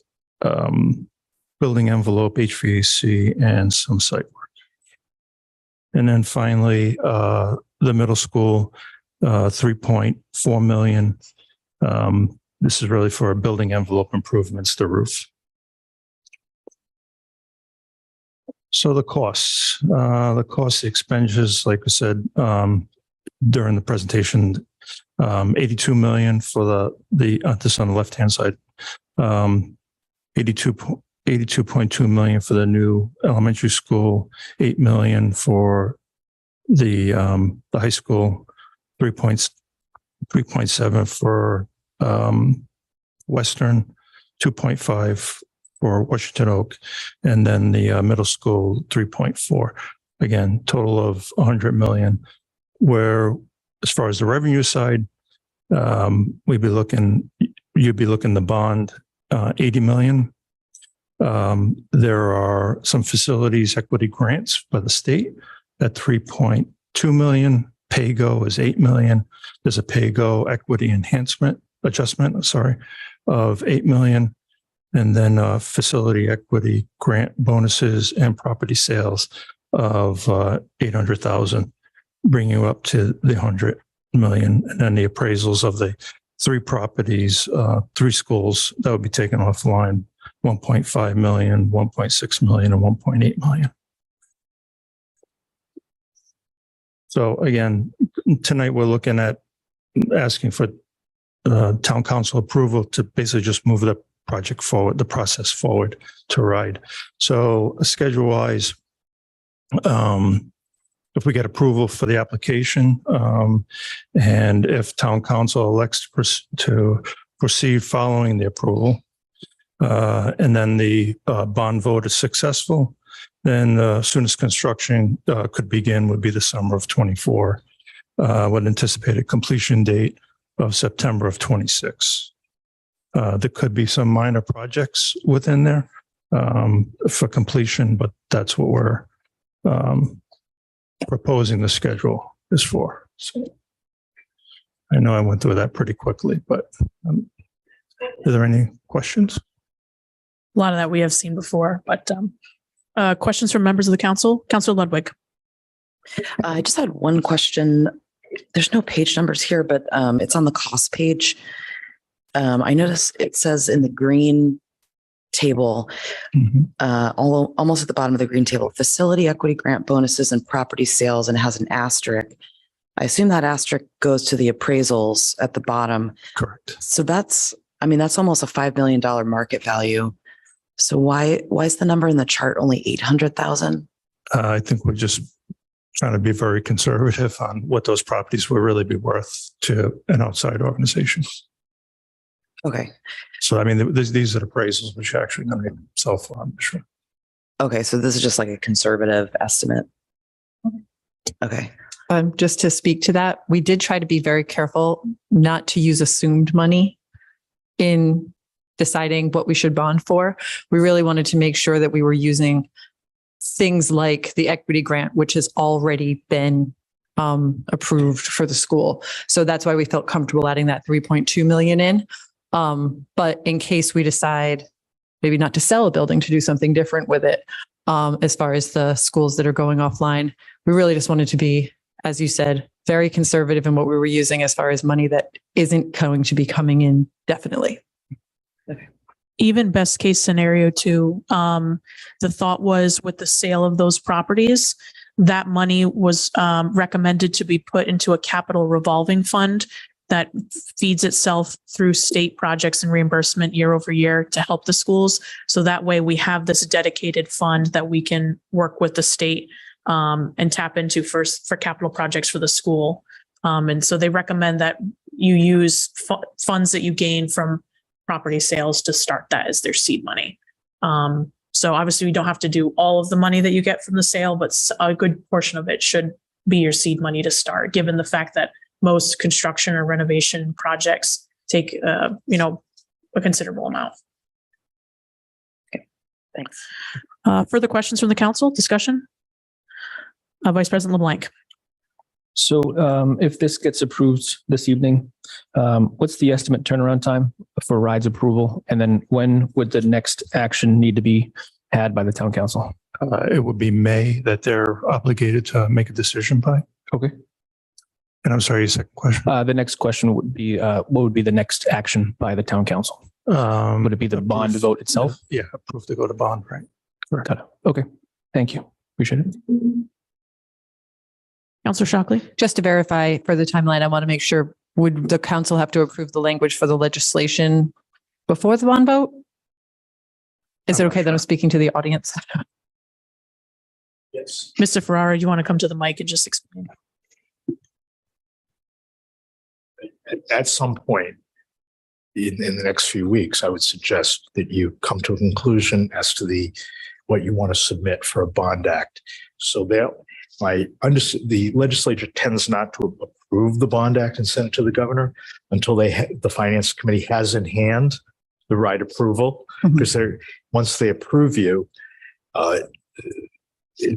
building envelope, HVAC, and some site work. And then finally, the middle school, 3.4 million. This is really for building envelope improvements, the roof. So the costs, the expenditures, like I said, during the presentation, 82 million for the this on the left-hand side, 82.2 million for the new elementary school, 8 million for the high school, 3.7 for Western, 2.5 for Washington Oak, and then the middle school, 3.4. Again, total of 100 million. Where, as far as the revenue side, you'd be looking the bond, 80 million. There are some facilities equity grants by the state at 3.2 million. PayGo is 8 million. There's a PayGo equity adjustment, of 8 million. And then facility equity grant bonuses and property sales of 800,000, bringing you up to the 100 million. And then the appraisals of the 3 properties, 3 schools that would be taken offline, 1.5 million, 1.6 million, and 1.8 million. So again, tonight we're looking at asking for town council approval to basically just move the project forward, the process forward to RIDE. So schedule wise, if we get approval for the application, and if town council elects to proceed following the approval, and then the bond vote is successful, then the soonest construction could begin would be the summer of 24, with anticipated completion date of September of 26. There could be some minor projects within there for completion, but that's what we're proposing the schedule is for. So I know I went through that pretty quickly, but are there any questions? A lot of that we have seen before, but questions from members of the council? Councilor Ludwig. I just had one question. There's no page numbers here, but it's on the cost page. I noticed it says in the green table, almost at the bottom of the green table, facility equity grant bonuses and property sales, and it has an asterisk. I assume that asterisk goes to the appraisals at the bottom. Correct. So that's almost a $5 million market value. So why is the number in the chart only 800,000? I think we're just trying to be very conservative on what those properties will really be worth to an outside organization. Okay. So, I mean, these are appraisals, which are actually going to sell for, I'm sure. Okay. So this is just like a conservative estimate. Okay. Just to speak to that, we did try to be very careful not to use assumed money in deciding what we should bond for. We really wanted to make sure that we were using things like the equity grant, which has already been approved for the school. So that's why we felt comfortable adding that 3.2 million in. But in case we decide maybe not to sell a building, to do something different with it, as far as the schools that are going offline, we really just wanted to be, as you said, very conservative in what we were using as far as money that isn't going to be coming in definitely. Okay. Even best case scenario too, the thought was with the sale of those properties, that money was recommended to be put into a capital revolving fund that feeds itself through state projects and reimbursement year over year to help the schools. So that way we have this dedicated fund that we can work with the state and tap into first for capital projects for the school. And so they recommend that you use funds that you gain from property sales to start that as their seed money. So obviously we don't have to do all of the money that you get from the sale, but a good portion of it should be your seed money to start, given the fact that most construction or renovation projects take, a considerable amount. Thanks. Further questions from the council? Discussion? Vice President LeBlanc. So if this gets approved this evening, what's the estimate turnaround time for rides approval? And then when would the next action need to be had by the town council? It would be May that they're obligated to make a decision by. Okay. And I'm sorry, your second question. The next question would be, what would be the next action by the town council? Would it be the bond vote itself? Yeah, approved to go to bond, right? Got it. Okay. Thank you. Appreciate it. Councillor Shockley. Just to verify for the timeline, I want to make sure, would the council have to approve the language for the legislation before the bond vote? Is it okay that I'm speaking to the audience? Yes. Mr. Ferrara, you want to come to the mic and just explain? At some point in the next few weeks, I would suggest that you come to a conclusion as to what you want to submit for a bond act. So the legislature tends not to approve the bond act and send it to the governor until the finance committee has in hand the right approval, because once they approve you,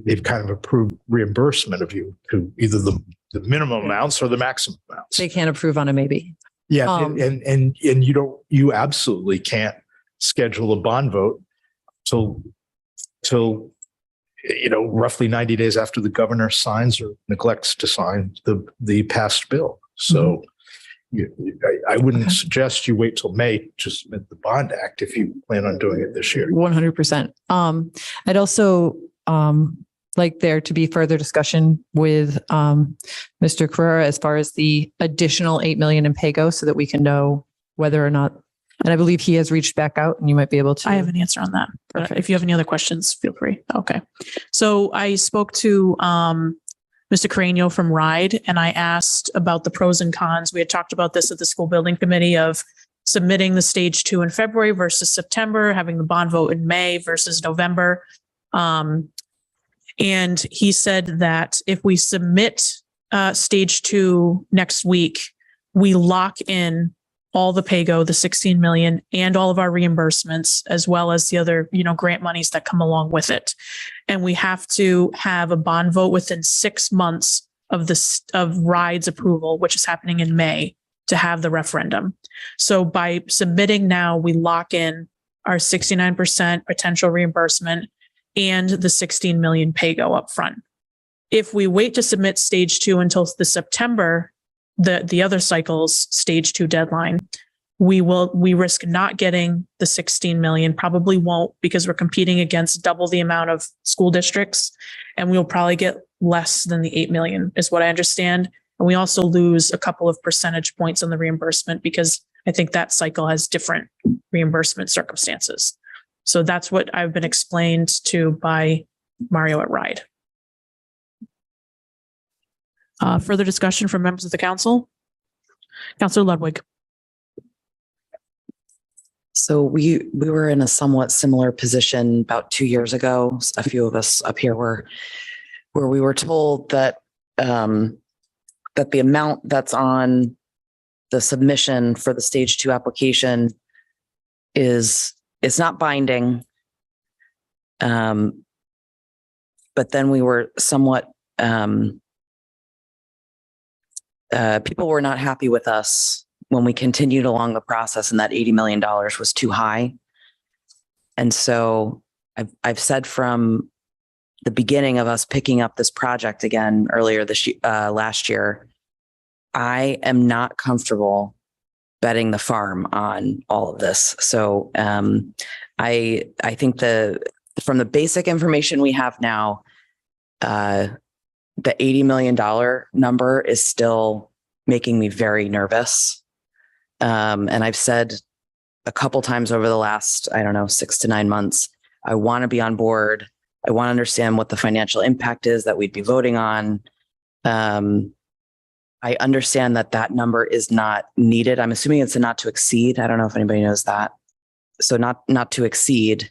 they've kind of approved reimbursement of you to either the minimum amounts or the maximum amounts. They can't approve on a maybe. Yeah, and you absolutely can't schedule a bond vote till roughly 90 days after the governor signs or neglects to sign the passed bill. So I wouldn't suggest you wait till May to submit the bond act if you plan on doing it this year. 100%. I'd also like there to be further discussion with Mr. Carrera as far as the additional 8 million in PAYGO so that we can know whether or not, and I believe he has reached back out and you might be able to. I have an answer on that. But Perfect. if you have any other questions, feel free. Okay. So I spoke to Mr. Carreño from RIDE and I asked about the pros and cons. We had talked about this at the school building committee of submitting the stage 2 in February versus September, having the bond vote in May versus November. And he said that if we submit stage 2 next week, we lock in all the PAYGO, the 16 million, and all of our reimbursements, as well as the other, grant monies that come along with it. And we have to have a bond vote within 6 months of RIDE's approval, which is happening in May, to have the referendum. So by submitting now, we lock in our 69% potential reimbursement and the 16 million PAYGO up front. If we wait to submit stage 2 until the September, the other cycle's stage 2 deadline, we risk not getting the 16 million, probably won't, because we're competing against double the amount of school districts, and we'll probably get less than the 8 million is what I understand. And we also lose a couple of percentage points on the reimbursement because I think that cycle has different reimbursement circumstances. So that's what I've been explained to by Mario at RIDE. Further discussion from members of the council? Councilor Ludwig. So we were in a somewhat similar position about 2 years ago. A few of us up here were where we were told that that the amount that's on the submission for the stage 2 application is not binding. But then we were somewhat people were not happy with us when we continued along the process, and that $80 million was too high. And so I've said from the beginning of us picking up this project again earlier last year, I am not comfortable betting the farm on all of this. So I think from the basic information we have now, the $80 million number is still making me very nervous. And I've said a couple times over the last, 6 to 9 months, I want to be on board. I want to understand what the financial impact is that we'd be voting on. I understand that number is not needed. I'm assuming it's a not to exceed. I don't know if anybody knows that. So not to exceed.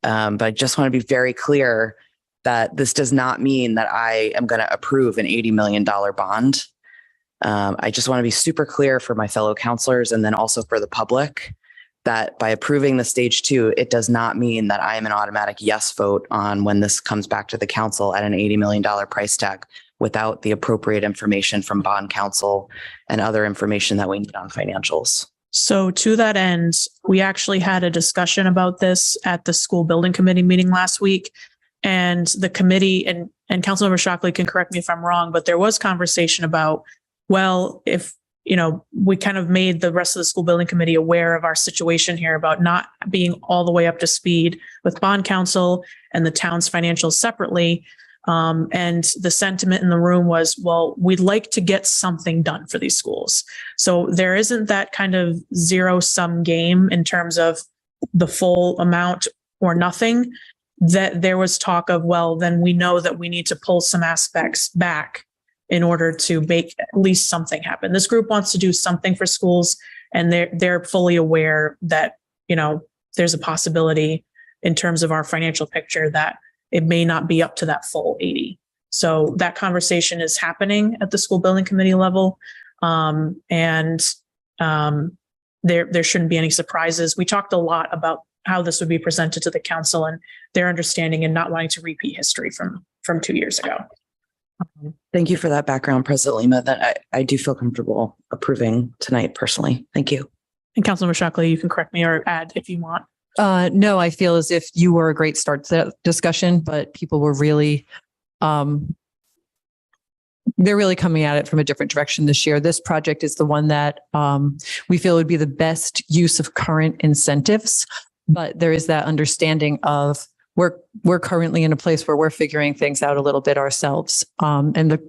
But I just want to be very clear that this does not mean that I am going to approve an $80 million bond. I just want to be super clear for my fellow counselors and then also for the public that by approving the stage 2, it does not mean that I am an automatic yes vote on when this comes back to the council at an $80 million price tag without the appropriate information from bond counsel and other information that we need on financials. So to that end, we actually had a discussion about this at the school building committee meeting last week. And the committee and Councilmember Shockley can correct me if I'm wrong, but there was conversation about, well, if, we kind of made the rest of the school building committee aware of our situation here about not being all the way up to speed with bond counsel and the town's financials separately. And the sentiment in the room was, well, we'd like to get something done for these schools. So there isn't that kind of zero sum game in terms of the full amount or nothing. That there was talk of, well, then we know that we need to pull some aspects back in order to make at least something happen. This group wants to do something for schools, and they're fully aware that, there's a possibility in terms of our financial picture that it may not be up to that full 80. So that conversation is happening at the school building committee level. There shouldn't be any surprises. We talked a lot about how this would be presented to the council and their understanding and not wanting to repeat history from 2 years ago. Thank you for that background, President Lima, that I do feel comfortable approving tonight personally. Thank you. And Councilmember Shockley, you can correct me or add if you want. No, I feel as if you were a great start to that discussion, but people were really, they're really coming at it from a different direction this year. This project is the one that we feel would be the best use of current incentives, but there is that understanding of we're currently in a place where we're figuring things out a little bit ourselves. And the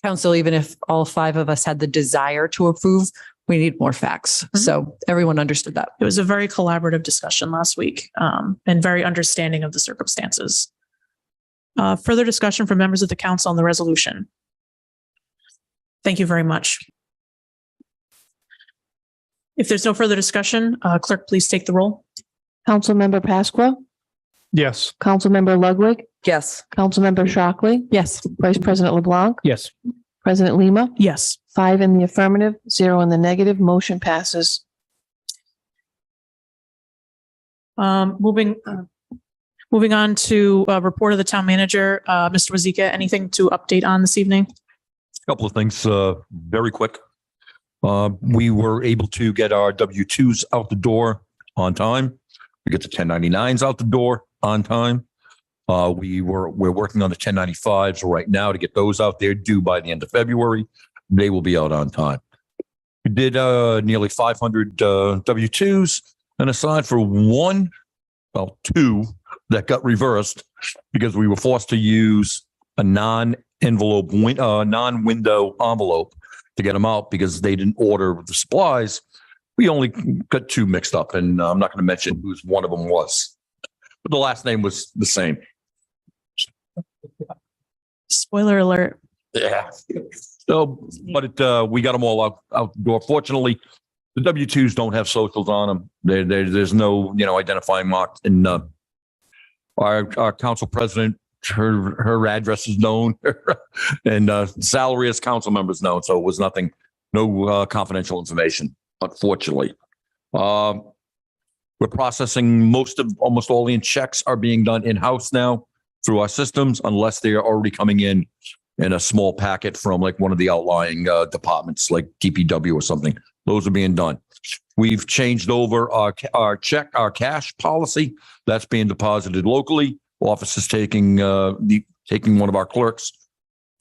council, even if all 5 of us had the desire to approve, we need more facts. Mm-hmm. So everyone understood that. It was a very collaborative discussion last week and very understanding of the circumstances. Further discussion from members of the council on the resolution. Thank you very much. If there's no further discussion, clerk, please take the roll. Councilmember Pasqua, Yes. Councilmember Ludwig, Yes. Councilmember Shockley, Yes. Vice President LeBlanc, Yes. President Lima, Yes. 5 in the affirmative, 0 in the negative, motion passes. Moving on to report of the town manager, Mr. Wazika, anything to update on this evening? Couple of things, very quick. We were able to get our W-2s out the door on time. We get the 1099s out the door on time. We're working on the 1095s right now to get those out there due by the end of February. They will be out on time. We did nearly 500 W-2s, and aside for 2 that got reversed because we were forced to use a non-envelope, non-window envelope to get them out because they didn't order the supplies. We only got 2 mixed up, and I'm not going to mention who one of them was, but the last name was the same. Spoiler alert. Yeah. So, but we got them all out the door. Fortunately, the W-2s don't have socials on them. There's no, identifying marks. And our council president, her address is known, and salary as council members known. So it was nothing, no confidential information, unfortunately. We're processing almost all the checks are being done in-house now through our systems, unless they are already coming in a small packet from like one of the outlying departments like DPW or something. Those are being done. We've changed over our cash policy. That's being deposited locally. Office is taking one of our clerks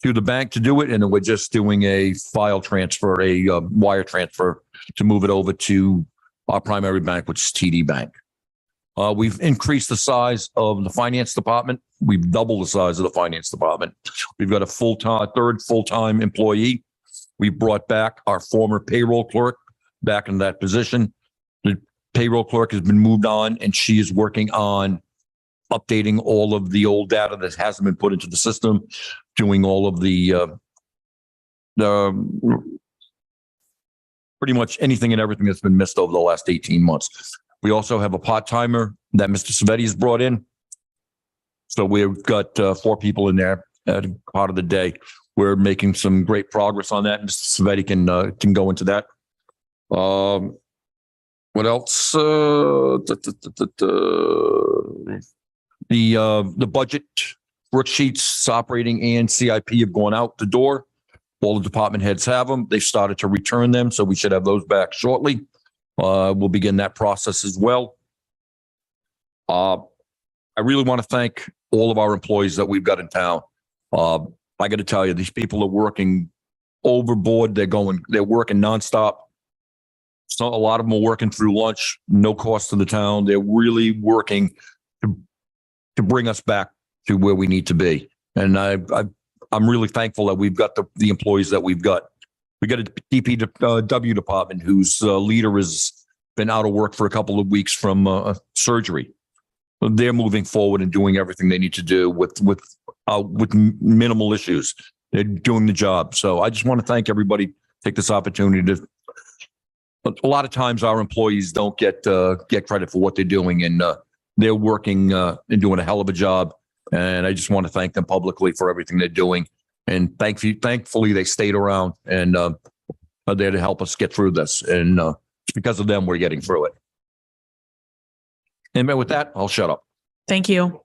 to the bank to do it, and then we're just doing a file transfer, a wire transfer to move it over to our primary bank, which is TD Bank. We've increased the size of the finance department. We've doubled the size of the finance department. We've got a third full-time employee. We brought back our former payroll clerk back in that position. The payroll clerk has been moved on, and she is working on updating all of the old data that hasn't been put into the system, doing all of the pretty much anything and everything that's been missed over the last 18 months. We also have a part-timer that Mr. Savetti has brought in. So we've got 4 people in there at part of the day. We're making some great progress on that. Mr. Savetti can go into that. What else? The budget worksheets, operating and CIP have gone out the door. All the department heads have them. They've started to return them, so we should have those back shortly. We'll begin that process as well. I really want to thank all of our employees that we've got in town. I got to tell you, these people are working overboard. They're working nonstop. So a lot of them are working through lunch, no cost to the town. They're really working to bring us back to where we need to be. And I'm really thankful that we've got the employees that we've got. We got a DPW department whose leader has been out of work for a couple of weeks from surgery. They're moving forward and doing everything they need to do with minimal issues. They're doing the job. So I just want to thank everybody. Take this opportunity to. A lot of times our employees don't get credit for what they're doing, and they're working and doing a hell of a job. And I just want to thank them publicly for everything they're doing. And thankfully they stayed around and are there to help us get through this. And because of them, we're getting through it. And with that, I'll shut up. Thank you.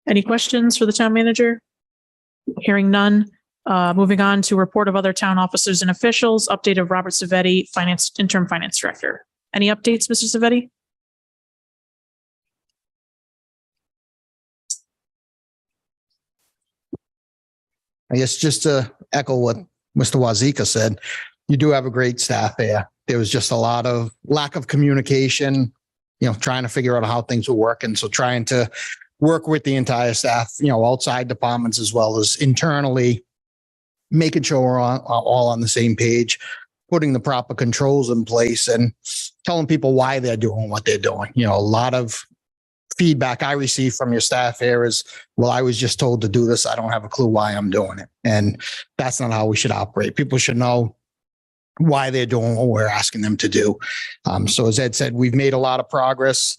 Any questions for the town manager? Hearing none. Moving on to report of other town officers and officials, update of Robert Savetti, interim finance director. Any updates, Mr. Savetti? I guess just to echo what Mr. Wazika said, you do have a great staff there. There was just a lot of lack of communication, trying to figure out how things were working. So trying to work with the entire staff, outside departments as well as internally, making sure we're all on the same page, putting the proper controls in place and telling people why they're doing what they're doing. A lot of feedback I receive from your staff here is, well, I was just told to do this. I don't have a clue why I'm doing it. And that's not how we should operate. People should know why they're doing what we're asking them to do. So as Ed said, we've made a lot of progress.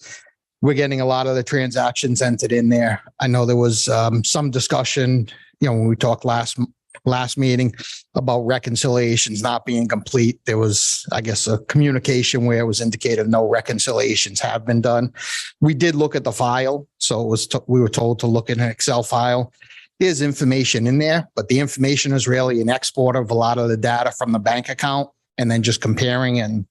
We're getting a lot of the transactions entered in there. I know there was some discussion, when we talked last meeting about reconciliations not being complete. There was, I guess, a communication where it was indicated no reconciliations have been done. We did look at the file. So we were told to look in an Excel file. There's information in there, but the information is really an export of a lot of the data from the bank account and then just comparing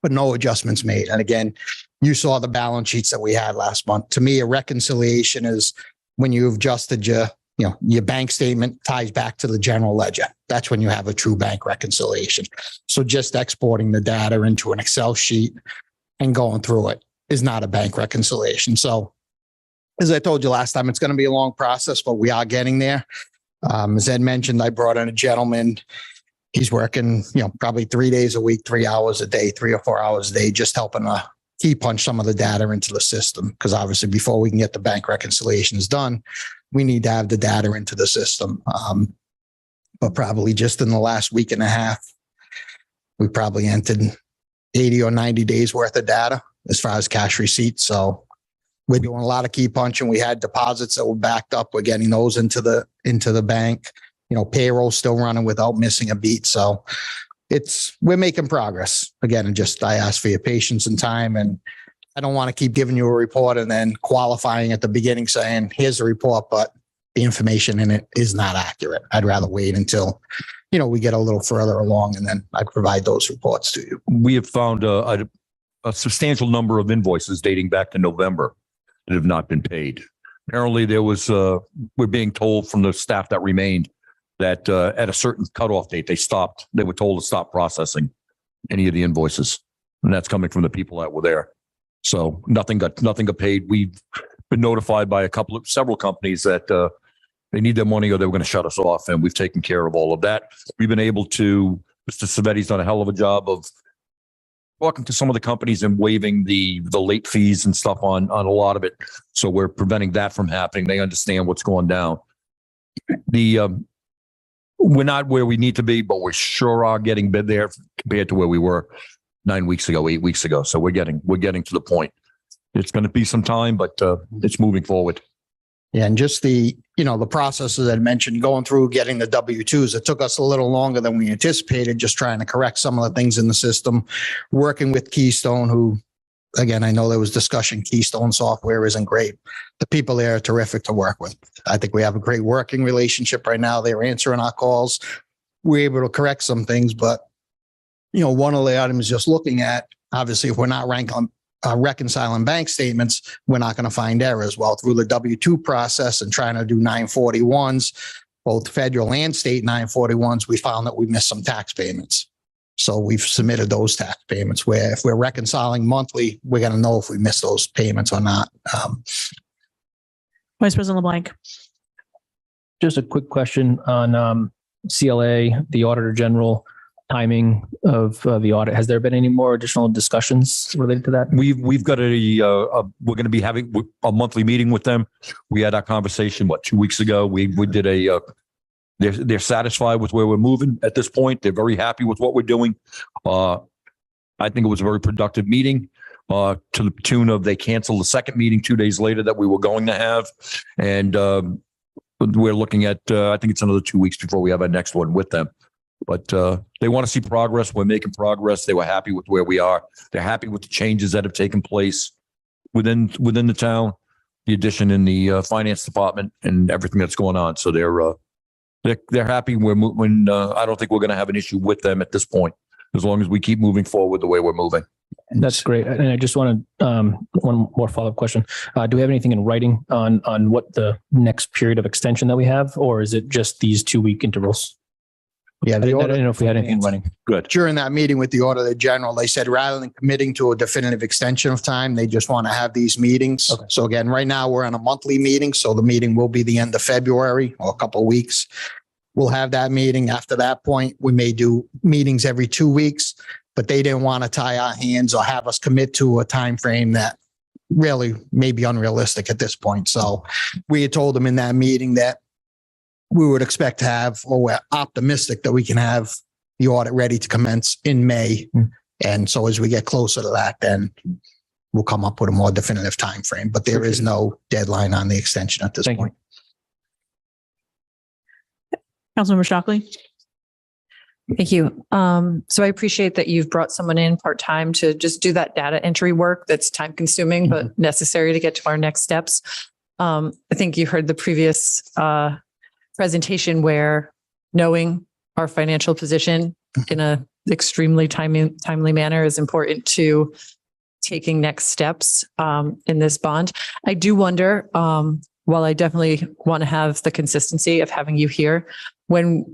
but no adjustments made. And again, you saw the balance sheets that we had last month. To me, a reconciliation is when you've adjusted your bank statement ties back to the general ledger. That's when you have a true bank reconciliation. So just exporting the data into an Excel sheet and going through it is not a bank reconciliation. So as I told you last time, it's going to be a long process, but we are getting there. As Ed mentioned, I brought in a gentleman. He's working, probably 3 days a week, 3 hours a day, 3 or 4 hours a day, just helping key punch some of the data into the system. Because obviously before we can get the bank reconciliations done, we need to have the data into the system. But probably just in the last week and a half, we probably entered 80 or 90 days worth of data as far as cash receipts. So we're doing a lot of key punching. We had deposits that were backed up. We're getting those into the bank. Payroll still running without missing a beat. So we're making progress. Again, I ask for your patience and time, and I don't want to keep giving you a report and then qualifying at the beginning saying, here's the report, but the information in it is not accurate. I'd rather wait until, we get a little further along and then I provide those reports to you. We have found a substantial number of invoices dating back to November that have not been paid. Apparently there was, we're being told from the staff that remained that at a certain cutoff date, they were told to stop processing any of the invoices. And that's coming from the people that were there. So nothing got paid. We've been notified by several companies that they need their money or they were going to shut us off. And we've taken care of all of that. We've been able to, Mr. Savetti's done a hell of a job of talking to some of the companies and waiving the late fees and stuff on a lot of it. So we're preventing that from happening. They understand what's going down. We're not where we need to be, but we sure are getting there compared to where we were 9 weeks ago, 8 weeks ago. So we're getting to the point. It's going to be some time, but it's moving forward. Yeah, and just the processes I mentioned, going through getting the W-2s, it took us a little longer than we anticipated, just trying to correct some of the things in the system, working with Keystone, who, again, I know there was discussion, Keystone software isn't great. The people there are terrific to work with. I think we have a great working relationship right now. They're answering our calls. We're able to correct some things, but, one of the items just looking at, obviously, if we're not reconciling bank statements, we're not going to find errors. Well, through the W-2 process and trying to do 941s, both federal and state 941s, we found that we missed some tax payments. So we've submitted those tax payments where if we're reconciling monthly, we're going to know if we missed those payments or not. Vice President LeBlanc. Just a quick question on CLA, the Auditor General timing of the audit. Has there been any more additional discussions related to that? We've got we're going to be having a monthly meeting with them. We had our conversation, 2 weeks ago. We did they're satisfied with where we're moving at this point. They're very happy with what we're doing. I think it was a very productive meeting to the tune of they canceled the second meeting 2 days later that we were going to have. And we're looking at, I think it's another 2 weeks before we have our next one with them. But they want to see progress. We're making progress. They were happy with where we are. They're happy with the changes that have taken place within the town, the addition in the finance department and everything that's going on. So they're happy. I don't think we're going to have an issue with them at this point, as long as we keep moving forward the way we're moving. That's great. And I just wanted one more follow-up question. Do we have anything in writing on what the next period of extension that we have, or is it just these 2 week intervals? Yeah, I didn't know if we had anything in writing. Good. During that meeting with the Auditor General, they said rather than committing to a definitive extension of time, they just want to have these meetings. Okay. So again, right now we're on a monthly meeting. So the meeting will be the end of February or a couple of weeks. We'll have that meeting. After that point, we may do meetings every 2 weeks, but they didn't want to tie our hands or have us commit to a time frame that really may be unrealistic at this point. So we had told them in that meeting that we would expect to have, or we're optimistic that we can have the audit ready to commence in May. And so as we get closer to that, then we'll come up with a more definitive time frame. But there is no deadline on the extension at this Thank you. point. Councilmember Shockley. Thank you. So I appreciate that you've brought someone in part-time to just do that data entry work that's time consuming, but necessary to get to our next steps. I think you heard the previous presentation where knowing our financial position in a extremely timely manner is important to taking next steps in this bond. I do wonder, while I definitely want to have the consistency of having you here, when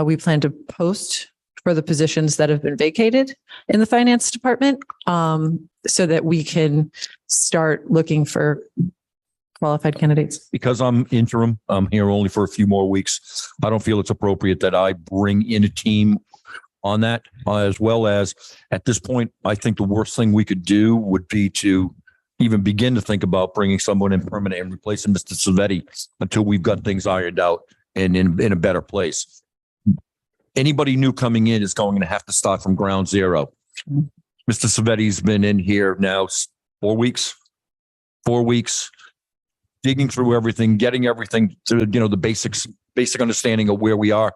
we plan to post for the positions that have been vacated in the finance department, so that we can start looking for qualified candidates. Because I'm interim, I'm here only for a few more weeks. I don't feel it's appropriate that I bring in a team on that, as well as at this point, I think the worst thing we could do would be to even begin to think about bringing someone in permanent and replacing Mr. Savetti until we've got things ironed out and in a better place. Anybody new coming in is going to have to start from ground zero. Mr. Savetti's been in here now 4 weeks, digging through everything, getting everything to, the basic understanding of where we are.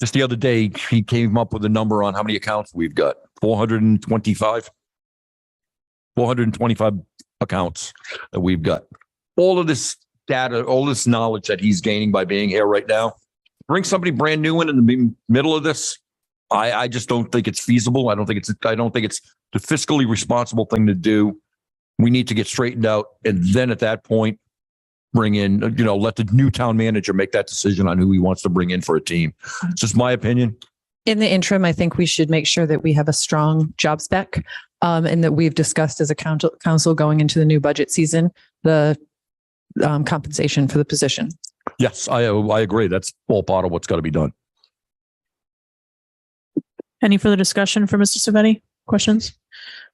Just the other day, he came up with a number on how many accounts we've got. 425 accounts that we've got. All of this data, all this knowledge that he's gaining by being here right now, bring somebody brand new in the middle of this. I just don't think it's feasible. I don't think it's the fiscally responsible thing to do. We need to get straightened out. And then at that point, bring in, let the new town manager make that decision on who he wants to bring in for a team. It's just my opinion. In the interim, I think we should make sure that we have a strong job spec, and that we've discussed as a council going into the new budget season, the compensation for the position. Yes, I agree. That's all part of what's got to be done. Any further discussion for Mr. Savetti? Questions?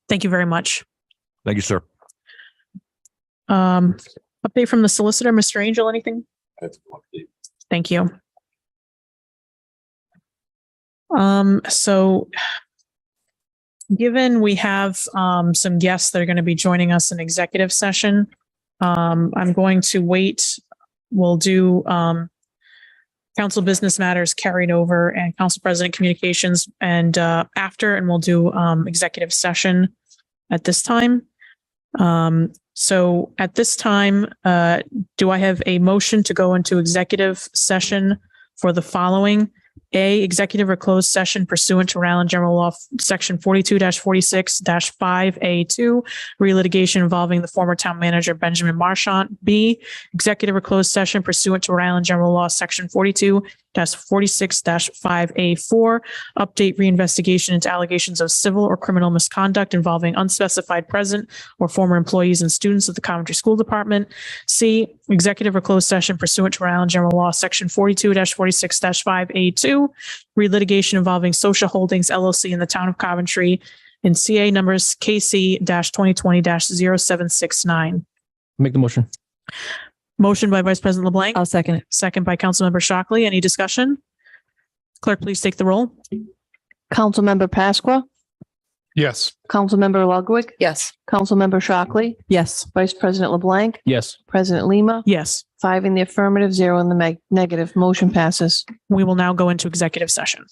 Thank you very much. Thank you, sir. Update from the solicitor, Mr. Angel, anything? Thank you. So given we have some guests that are going to be joining us in executive session, I'm going to wait we'll do council business matters carried over and council president communications and after, and we'll do executive session at this time. So at this time, do I have a motion to go into executive session for the following? A, executive or closed session pursuant to Rhode Island General Law, Section 42-46-5A2, re-litigation involving the former town manager Benjamin Marchant. B, executive or closed session pursuant to Rhode Island General Law, Section 42-46-5A4, update reinvestigation into allegations of civil or criminal misconduct involving unspecified present or former employees and students of the Coventry School Department. C, executive or closed session pursuant to Rhode Island General Law, Section 42-46-5A2, re-litigation involving Social Holdings LLC in the town of Coventry in CA numbers KC-2020-0769. Make the motion. Motion by Vice President LeBlanc, I'll second it. second by Councilmember Shockley. Any discussion? Clerk, please take the roll. Councilmember Pasqua, Yes. Councilmember Ludwig, Yes. Councilmember Shockley, Yes. Vice President LeBlanc, Yes. President Lima, Yes, 5 in the affirmative, 0 in the negative. Motion passes. we will now go into executive session.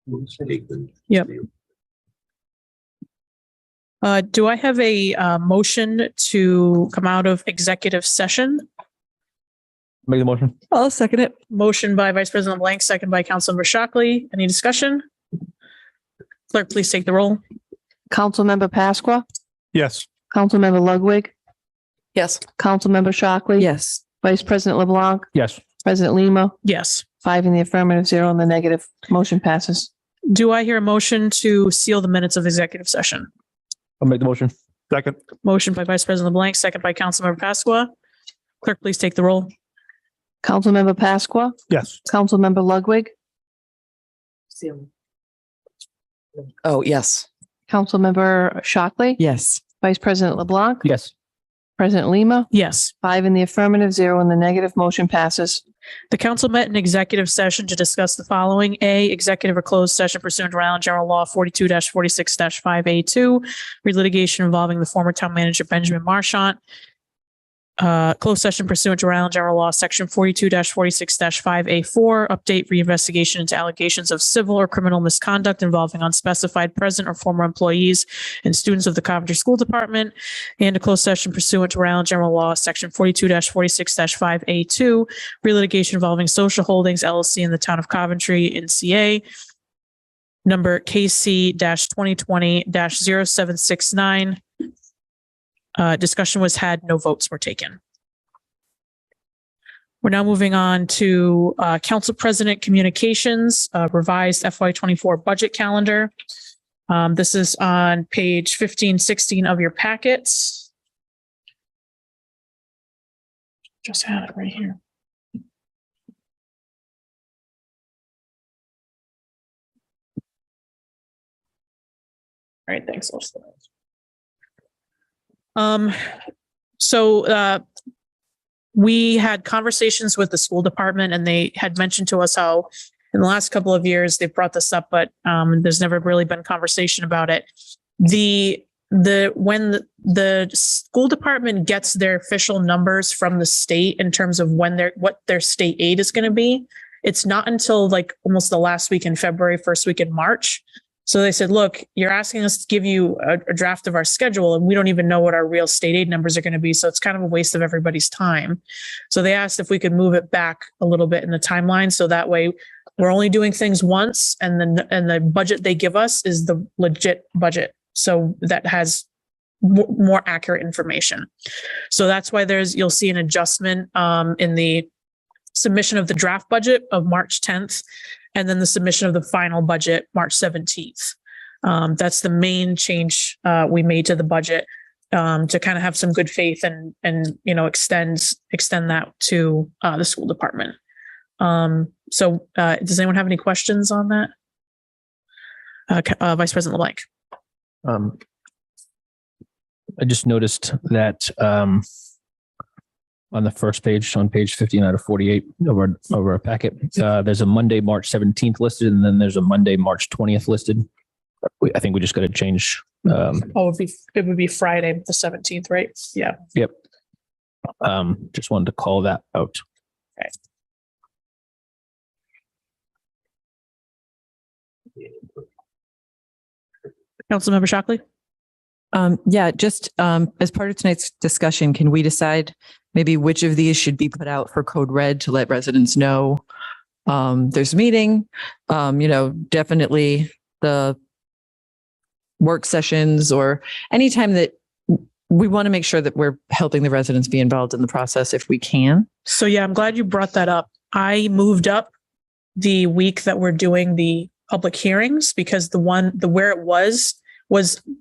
Yep. Do I have a motion to come out of executive session? Make the motion. I'll second it. Motion by Vice President Blank, second by Councilmember Shockley. Any discussion? Clerk, please take the roll. Councilmember Pasqua, Yes. Councilmember Ludwig, Yes. Councilmember Shockley. Yes. Vice President LeBlanc, Yes. President Lima, Yes. 5 in the affirmative, 0 in the negative. Motion passes. Do I hear a motion to seal the minutes of executive session? I'll make the motion. Second. Motion by Vice President LeBlanc, second by Councilmember Pasqua. Clerk, please take the roll. Councilmember Pasqua, Yes. Councilmember Ludwig, Oh, yes. Councilmember Shockley, Yes. Vice President LeBlanc, Yes. President Lima, Yes. 5 in the affirmative, 0 in the negative. Motion passes. The council met in executive session to discuss the following. A, executive or closed session pursuant to Rhode Island General Law 42-46-5A2, relitigation involving the former town manager Benjamin Marchant. Closed session pursuant to Rhode Island General Law, Section 42-46-5A4, update reinvestigation into allegations of civil or criminal misconduct involving unspecified present or former employees and students of the Coventry School Department, and a closed session pursuant to Rhode Island General Law, Section 42-46-5A2, relitigation involving Social Holdings LLC in the town of Coventry in CA, number KC-2020-0769. Discussion was had, no votes were taken. We're now moving on to Council President Communications, revised FY24 budget calendar. This is on page 15, 16 of your packets. Just had it right here. All right, thanks. We had conversations with the school department and they had mentioned to us how in the last couple of years, they've brought this up, but there's never really been conversation about it. When the school department gets their official numbers from the state in terms of what their state aid is going to be, it's not until like almost the last week in February, first week in March. So they said, look, you're asking us to give you a draft of our schedule and we don't even know what our real state aid numbers are going to be. So it's kind of a waste of everybody's time. So they asked if we could move it back a little bit in the timeline. So that way we're only doing things once and the budget they give us is the legit budget. So that has more accurate information. So that's why you'll see an adjustment in the submission of the draft budget of March 10th. And then the submission of the final budget, March 17th. That's the main change we made to the budget to kind of have some good faith and extend that to the school department. So does anyone have any questions on that? Vice President LeBlanc. I just noticed that on the first page, on page 15 out of 48 of our packet, there's a Monday, March 17th listed, and then there's a Monday, March 20th listed. I think we just got to change. It would be Friday, the 17th, right? Yeah. Yep. Just wanted to call that out. Okay. Councilmember Shockley? Just as part of tonight's discussion, can we decide maybe which of these should be put out for code red to let residents know there's a meeting? Definitely the work sessions or anytime that we want to make sure that we're helping the residents be involved in the process if we can. So yeah, I'm glad you brought that up. I moved up the week that we're doing the public hearings because where it was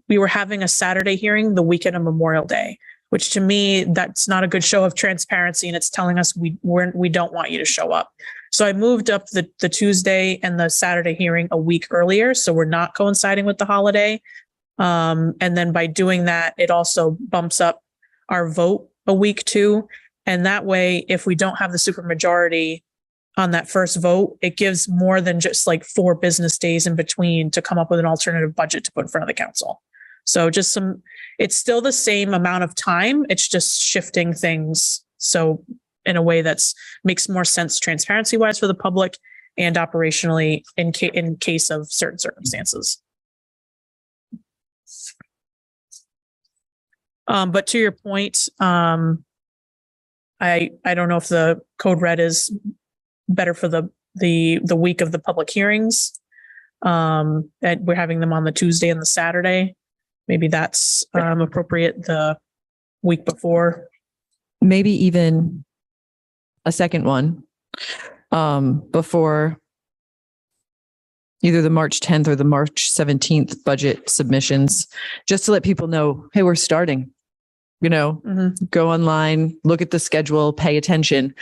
we were having a Saturday hearing the weekend of Memorial Day, which to me, that's not a good show of transparency. And it's telling us we don't want you to show up. So I moved up the Tuesday and the Saturday hearing a week earlier. So we're not coinciding with the holiday. And then by doing that, it also bumps up our vote a week too. And that way, if we don't have the supermajority on that first vote, it gives more than just like 4 business days in between to come up with an alternative budget to put in front of the council. So it's still the same amount of time. It's just shifting things. So in a way makes more sense transparency wise for the public and operationally in case of certain circumstances. But to your point, I don't know if the code red is better for the week of the public hearings. That we're having them on the Tuesday and the Saturday. Maybe that's appropriate the week before. Maybe even a second one before either the March 10th or the March 17th budget submissions, just to let people know, hey, we're starting. Go online, look at the schedule, pay attention.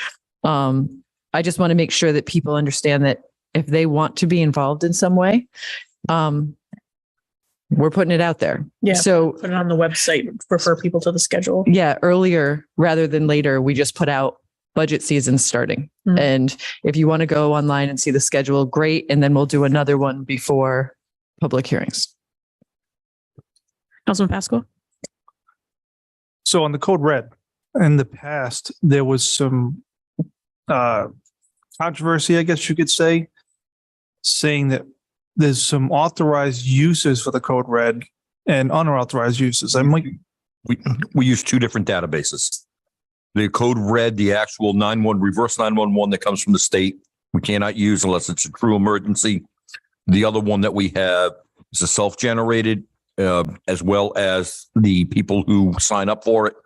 I just want to make sure that people understand that if they want to be involved in some way, we're putting it out there. Yeah. So Put it on the website, refer people to the schedule. yeah, earlier rather than later, we just put out budget season starting. Mhm. And if you want to go online and see the schedule, great. And then we'll do another one before public hearings. Councilman Pascal? So on the code red, in the past, there was some controversy, I guess you could say, saying that there's some authorized uses for the code red and unauthorized uses. We use two different databases. The code red, the actual 911, reverse 911 that comes from the state, we cannot use unless it's a true emergency. The other one that we have is a self-generated, as well as the people who sign up for it.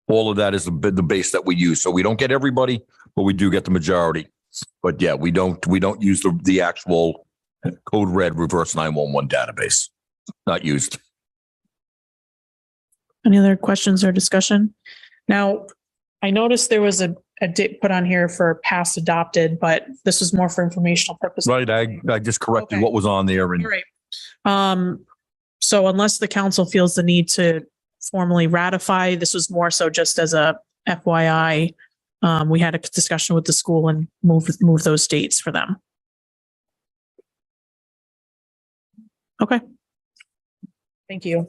All of that is the base that we use. So we don't get everybody, but we do get the majority. But yeah, we don't use the actual code red reverse 911 database. Not used. Any other questions or discussion? Now, I noticed there was a date put on here for past adopted, but this was more for informational purposes. Right. I just corrected Okay. what was on there. And All right. So unless the council feels the need to formally ratify, this was more so just as a FYI. We had a discussion with the school and move those dates for them. Okay. Thank you.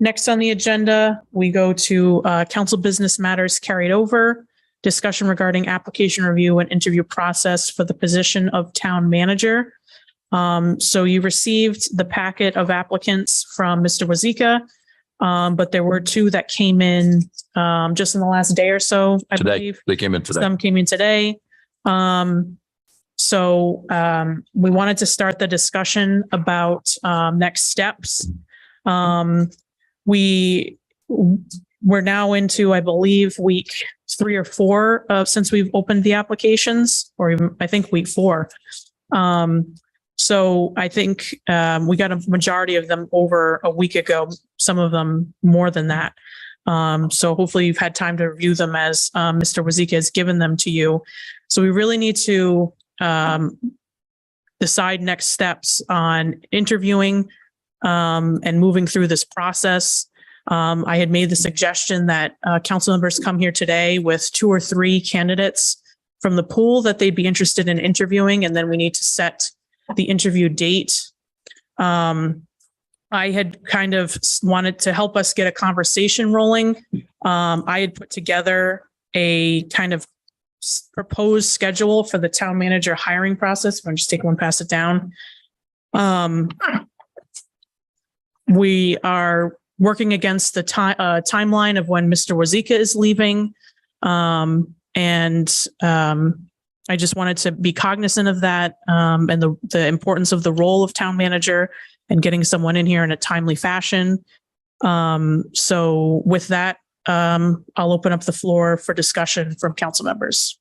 Next on the agenda, we go to council business matters carried over, discussion regarding application review and interview process for the position of town manager. So you received the packet of applicants from Mr. Wazika, but there were two that came in just in the last day or so, I today, believe. they came in today. Some came in today. So we wanted to start the discussion about next steps. We're now into, I believe, week 3 or 4 since we've opened the applications, or even, I think week 4. So I think we got a majority of them over a week ago, some of them more than that. So hopefully you've had time to review them as Mr. Wazika has given them to you. So we really need to decide next steps on interviewing and moving through this process. I had made the suggestion that council members come here today with 2 or 3 candidates from the pool that they'd be interested in interviewing, and then we need to set the interview date. I had kind of wanted to help us get a conversation rolling. I had put together a kind of proposed schedule for the town manager hiring process. I'm just take one, pass it down. We are working against the timeline of when Mr. Wazika is leaving. I just wanted to be cognizant of that and the importance of the role of town manager and getting someone in here in a timely fashion. So with that, I'll open up the floor for discussion from council members.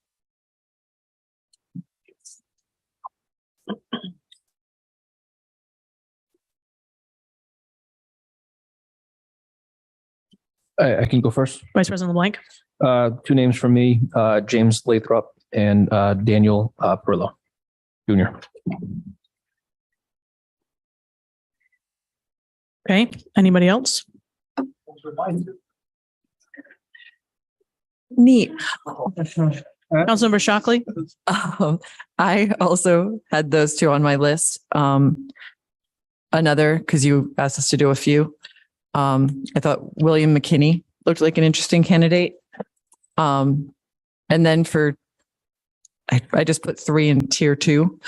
I can go first. Vice President LeBlanc. 2 names from me, James Lathrop and Daniel Perillo Jr. Okay. Anybody else? Neat. Councilmember Shockley. I also had those two on my list. Another, because you asked us to do a few. I thought William McKinney looked like an interesting candidate. And then I just put 3 in tier 2.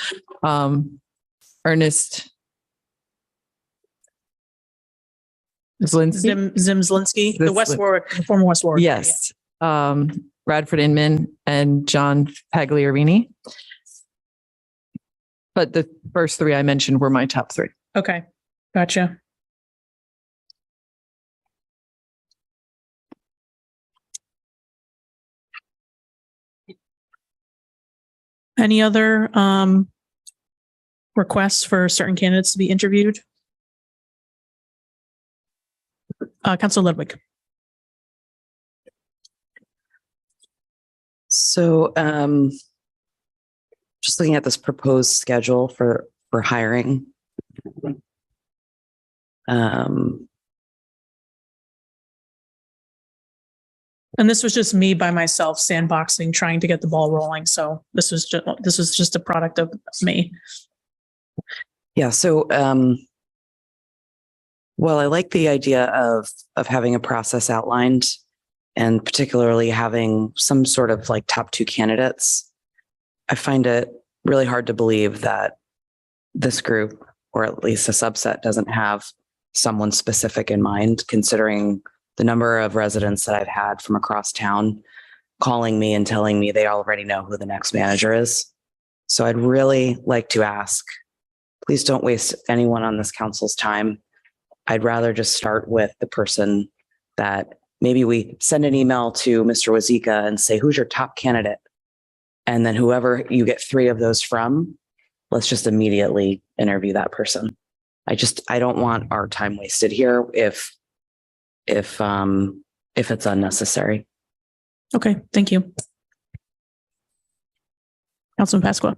Ernest Zielinski. Zim Zielinski, the West Warwick, the former West Warwick. Yes. Radford Inman and John Pagliarini. But the first 3 I mentioned were my top 3. Okay, gotcha. Any other requests for certain candidates to be interviewed? Councilor Ludwig. So, just looking at this proposed schedule for hiring. And this was just me by myself sandboxing, trying to get the ball rolling. So this was just a product of me. Yeah. So, well, I like the idea of having a process outlined, and particularly having some sort of like top 2 candidates. I find it really hard to believe that this group, or at least a subset, doesn't have someone specific in mind, considering the number of residents that I've had from across town calling me and telling me they already know who the next manager is. So I'd really like to ask, please don't waste anyone on this council's time. I'd rather just start with the person that maybe we send an email to Mr. Wazika and say, who's your top candidate? And then whoever you get 3 of those from, let's just immediately interview that person. I don't want our time wasted here if it's unnecessary. Okay, thank you. Councilman Pasqua.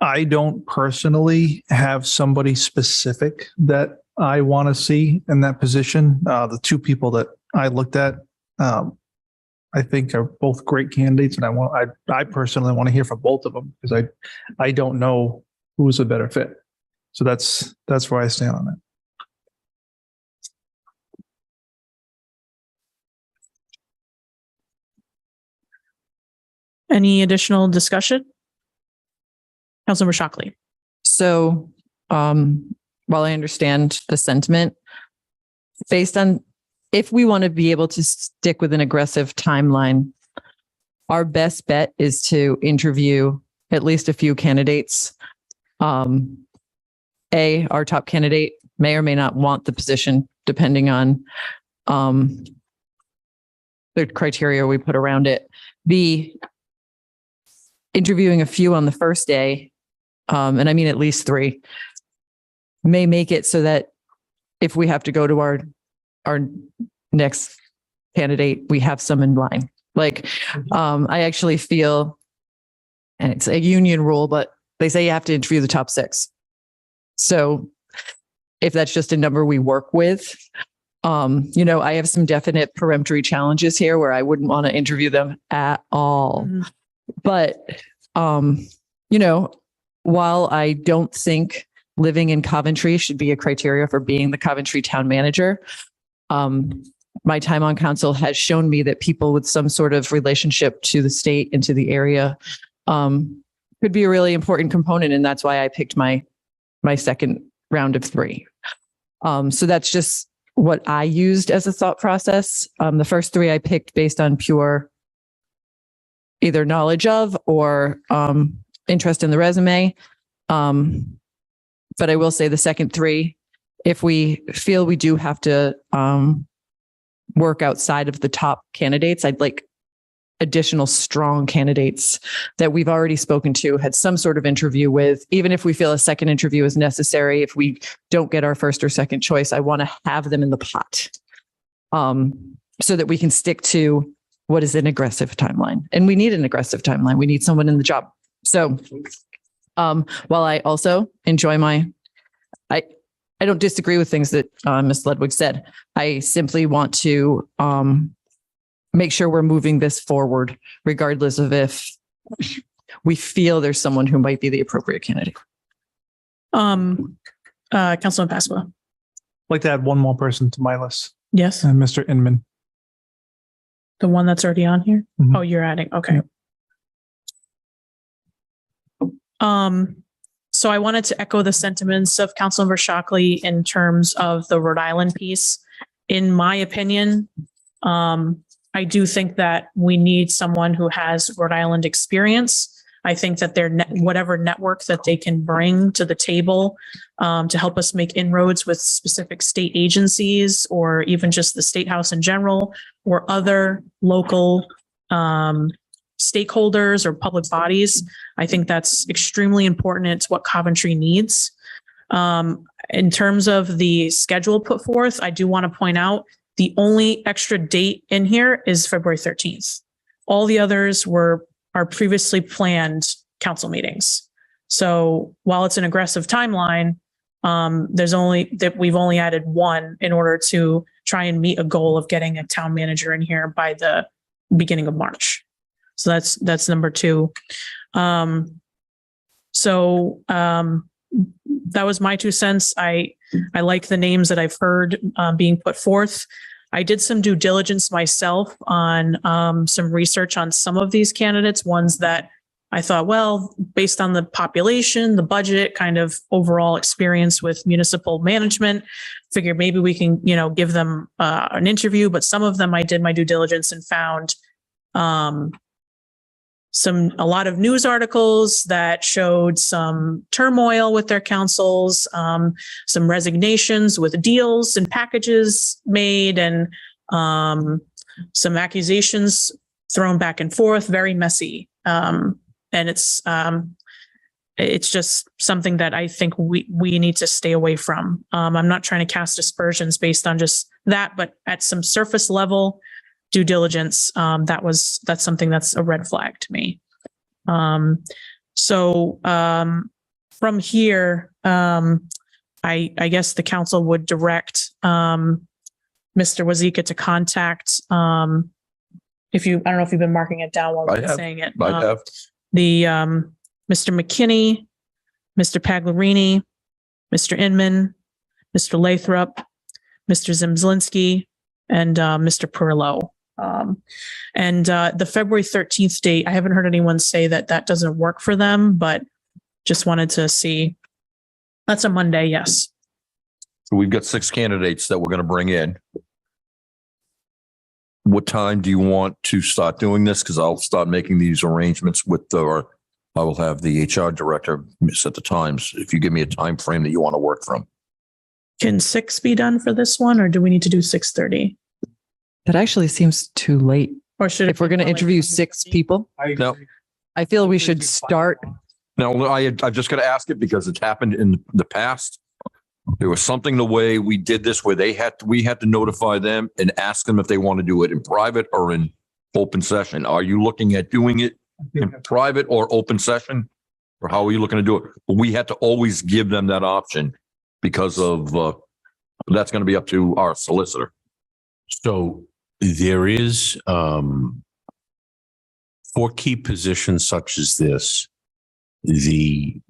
I don't personally have somebody specific that I want to see in that position. The 2 people that I looked at, I think are both great candidates, and I personally want to hear from both of them because I don't know who's a better fit. So that's where I stand on that. Any additional discussion? Councilmember Shockley. So, while I understand the sentiment, based on if we want to be able to stick with an aggressive timeline, our best bet is to interview at least a few candidates. Our top candidate may or may not want the position, depending on the criteria we put around it. B, interviewing a few on the first day, and I mean at least 3, may make it so that if we have to go to our next candidate, we have some in line. Like, I actually feel, and it's a union rule, but they say you have to interview the top 6. So if that's just a number we work with, I have some definite peremptory challenges here where I wouldn't want to interview them at all. Mm-hmm. But, while I don't think living in Coventry should be a criteria for being the Coventry town manager, my time on council has shown me that people with some sort of relationship to the state and to the area could be a really important component. And that's why I picked my second round of 3. So that's just what I used as a thought process. The first 3 I picked based on pure either knowledge of or interest in the resume. But I will say the second 3, if we feel we do have to work outside of the top candidates, I'd like additional strong candidates that we've already spoken to, had some sort of interview with. Even if we feel a second interview is necessary, if we don't get our first or second choice, I want to have them in the pot so that we can stick to what is an aggressive timeline. And we need an aggressive timeline. We need someone in the job. So while I also enjoy I don't disagree with things that Ms. Ludwig said. I simply want to make sure we're moving this forward, regardless of if we feel there's someone who might be the appropriate candidate. Councilman Pasqua. I'd like to add one more person to my list, Yes, Mr. Inman. the one that's already on here. Mhm. Oh, you're adding. Okay. So I wanted to echo the sentiments of Councilmember Shockley in terms of the Rhode Island piece. In my opinion, I do think that we need someone who has Rhode Island experience. I think that their whatever network that they can bring to the table to help us make inroads with specific state agencies or even just the State House in general or other local stakeholders or public bodies. I think that's extremely important. It's what Coventry needs. In terms of the schedule put forth, I do want to point out the only extra date in here is February 13th. All the others are previously planned council meetings. So while it's an aggressive timeline, we've only added one in order to try and meet a goal of getting a town manager in here by the beginning of March. So that's number two. That was my 2 cents. I like the names that I've heard being put forth. I did some due diligence myself on some research on some of these candidates, ones that I thought, well, based on the population, the budget, kind of overall experience with municipal management, figured maybe we can, give them an interview. But some of them I did my due diligence and found a lot of news articles that showed some turmoil with their councils, some resignations with deals and packages made, and some accusations thrown back and forth, very messy. And it's just something that I think we need to stay away from. I'm not trying to cast aspersions based on just that, but at some surface level due diligence, that's something that's a red flag to me. From here, I guess the council would direct Mr. Wazika to contact I don't know if you've been marking it down while I've been saying it. I have. The Mr. McKinney, Mr. Paglarini, Mr. Inman, Mr. Lathrop, Mr. Zimzlinski, and Mr. Perillo. The February 13th date, I haven't heard anyone say that doesn't work for them, but just wanted to see. That's a Monday, yes. So we've got 6 candidates that we're going to bring in. What time do you want to start doing this? Because I'll start making these arrangements or I will have the HR director set the times. If you give me a time frame that you want to work from. Can 6 be done for this one, or do we need to do 6:30? That actually seems too late. Or should If we're going to interview 6 people, No, I feel we should start. no, I've just got to ask it because it's happened in the past. There was something the way we did this where we had to notify them and ask them if they want to do it in private or in open session. Are you looking at doing it in private or open session? Or how are you looking to do it? But we had to always give them that option because of, that's going to be up to our solicitor. So there is, for key positions such as this, the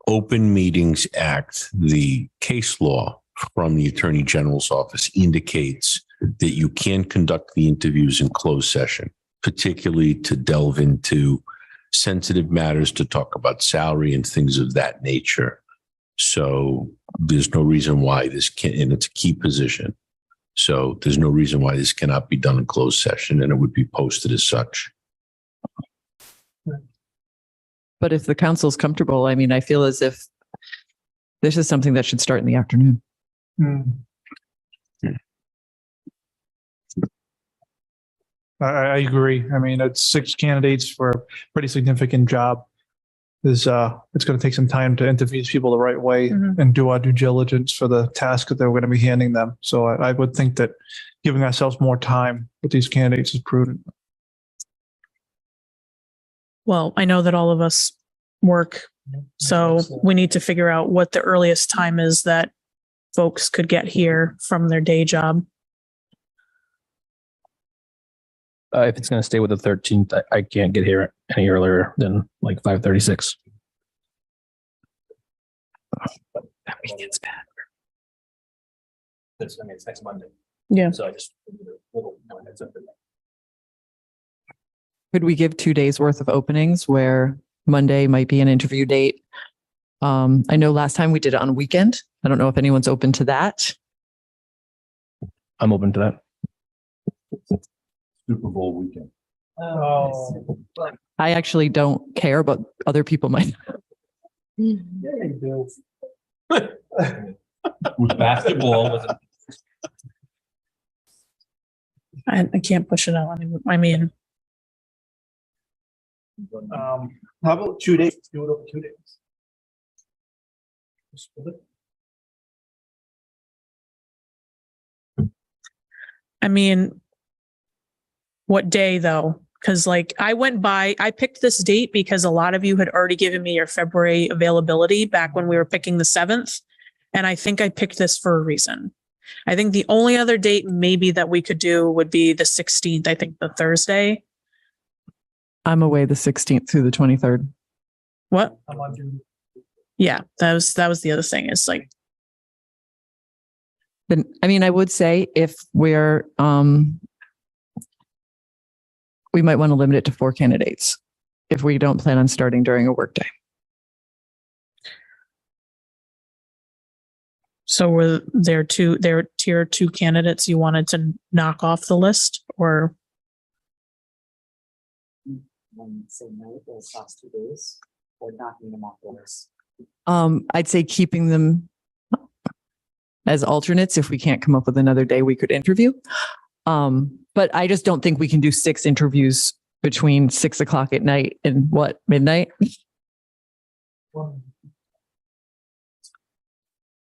Open Meetings Act, the case law from the Attorney General's office indicates that you can conduct the interviews in closed session, particularly to delve into sensitive matters, to talk about salary and things of that nature. So there's no reason why this can't, and it's a key position. So there's no reason why this cannot be done in closed session, and it would be posted as such. But if the council's comfortable, I mean, I feel as if this is something that should start in the afternoon. I agree. I mean, it's 6 candidates for a pretty significant job. It's going to take some time to interview these people the right way and do our due diligence for the task that they're going to be handing them. So I would think that giving ourselves more time with these candidates is prudent. Well, I know that all of us work, so we need to figure out what the earliest time is that folks could get here from their day job. If it's going to stay with the 13th, I can't get here any earlier than like 5:36. That weekend's bad. It's next Monday. Yeah. So I just Could we give 2 days worth of openings where Monday might be an interview date? I know last time we did it on a weekend. I don't know if anyone's open to that. I'm open to that. Super Bowl weekend. Oh. I actually don't care, but other people might. Yeah, you do. With basketball, was it? I can't push it out. I mean, How about 2 days? Do it over 2 days. I mean, what day though? Because like I picked this date because a lot of you had already given me your February availability back when we were picking the 7th. And I think I picked this for a reason. I think the only other date maybe that we could do would be the 16th, I think the Thursday. I'm away the 16th through the 23rd. What? I'm on duty. Yeah, that was the other thing. It's like, Then, I mean, I would say if we're, we might want to limit it to 4 candidates if we don't plan on starting during a workday. so were there tier 2 candidates you wanted to knock off the list, or? Say no those last 2 days or knocking them off the list. I'd say keeping them as alternates. If we can't come up with another day we could interview. But I just don't think we can do 6 interviews between 6 o'clock at night and midnight?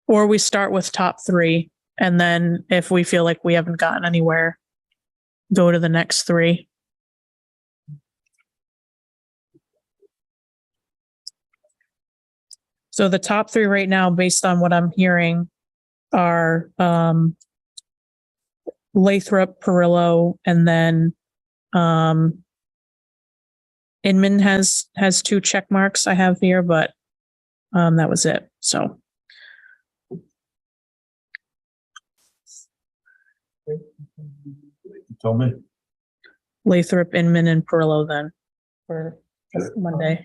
Or we start with top 3, and then if we feel like we haven't gotten anywhere, go to the next 3. So the top 3 right now, based on what I'm hearing, are Lathrop, Perillo, and then Inman has 2 check marks I have here, but that was it. So Tell me. Lathrop, Inman, and Perillo then for Monday.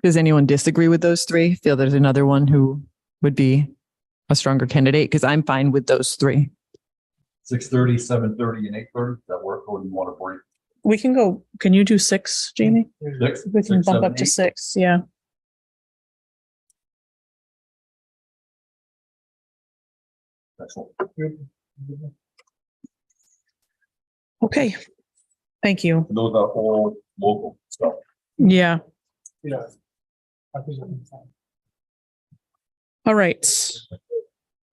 Does anyone disagree with those 3? Feel there's another one who would be a stronger candidate? Because I'm fine with those 3. 6:30, 7:30, and 8:30. That work, or do you want to break? We can go. Can you do 6, Jamie? 6? We can bump up to 6. Yeah. Excellent. Okay. Thank you. And those are all local stuff. Yeah. Yeah. I think it'll be fine. All right.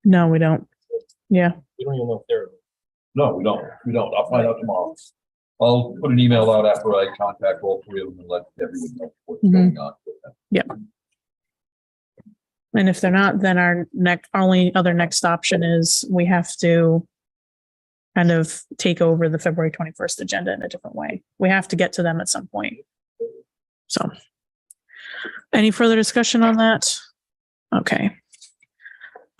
No, we don't. Yeah. We don't even know if they're. No, we don't. We don't. I'll find out tomorrow. I'll put an email out after I contact all 3 of them and let everyone know what's going on. Yeah. And if they're not, then our only other next option is we have to kind of take over the February 21st agenda in a different way. We have to get to them at some point. So any further discussion on that? Okay.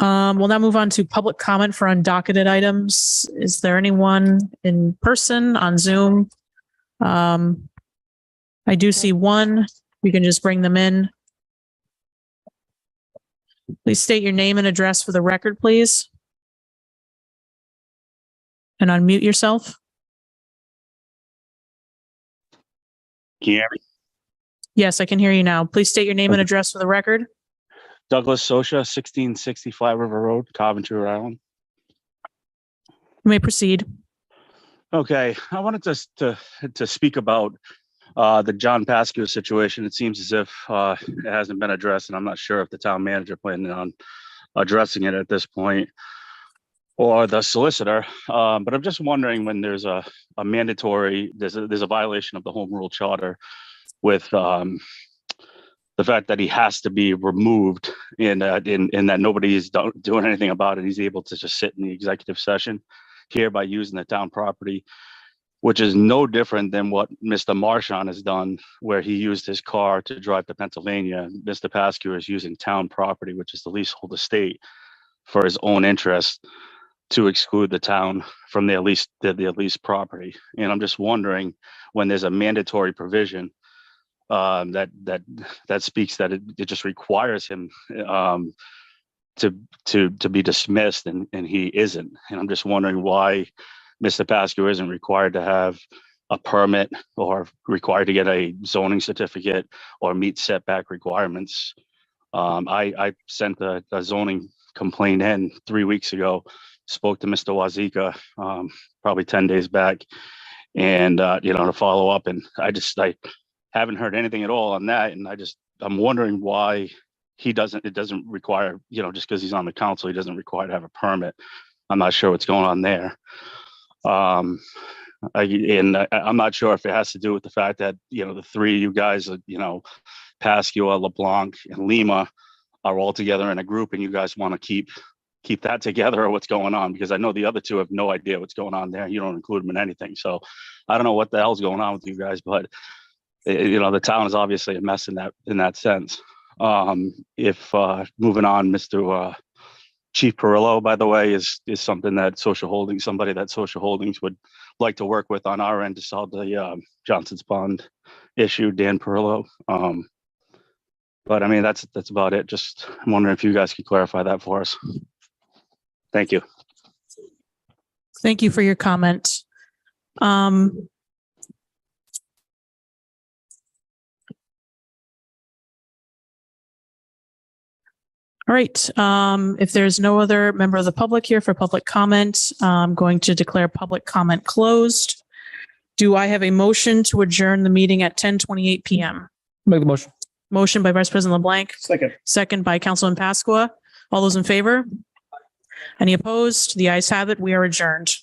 We'll now move on to public comment for undocketed items. Is there anyone in person on Zoom? I do see one. We can just bring them in. Please state your name and address for the record, please. And unmute yourself. Can you hear me? Yes, I can hear you now. Please state your name and address for the record. Douglas Sosha, 1660 Flat River Road, Coventry, Rhode Island. You may proceed. Okay, I wanted to speak about the John Pascu situation. It seems as if it hasn't been addressed, and I'm not sure if the town manager planning on addressing it at this point or the solicitor. But I'm just wondering, when there's a mandatory, there's a violation of the home rule charter with the fact that he has to be removed and that nobody is doing anything about it. He's able to just sit in the executive session here by using the town property. which is no different than what Mr. Marchand has done, where he used his car to drive to Pennsylvania. Mr. Pascu is using town property, which is the leasehold estate, for his own interest to exclude the town from their lease property. And I'm just wondering, when there's a mandatory provision that speaks that it just requires him to be dismissed, and he isn't. And I'm just wondering why Mr. Pascu isn't required to have a permit or required to get a zoning certificate or meet setback requirements. I sent a zoning complaint in 3 weeks ago, spoke to Mr. Wazika probably 10 days back, and to follow up, and I haven't heard anything at all on that. And I'm wondering why it doesn't require, just because he's on the council, he doesn't require to have a permit. I'm not sure what's going on there. I'm not sure if it has to do with the fact that, the three of you guys, Pascua, LeBlanc, and Lima are all together in a group, and you guys want to keep that together, or what's going on, because I know the other two have no idea what's going on there. You don't include them in anything. So I don't know what the hell's going on with you guys, but the town is obviously a mess in that sense. If moving on, Mr. Chief Perillo, by the way, is something that somebody that Social Holdings would like to work with on our end to solve the Johnson's Pond issue, Dan Perillo. But I mean, that's about it. Just I'm wondering if you guys could clarify that for us. Thank you. Thank you for your comment. All right. If there's no other member of the public here for public comment, I'm going to declare public comment closed. Do I have a motion to adjourn the meeting at 10:28 p.m.? Make the motion. Motion by Vice President LeBlanc. Second. Second by Councilman Pasqua. All those in favor? Any opposed? The ayes have it. We are adjourned.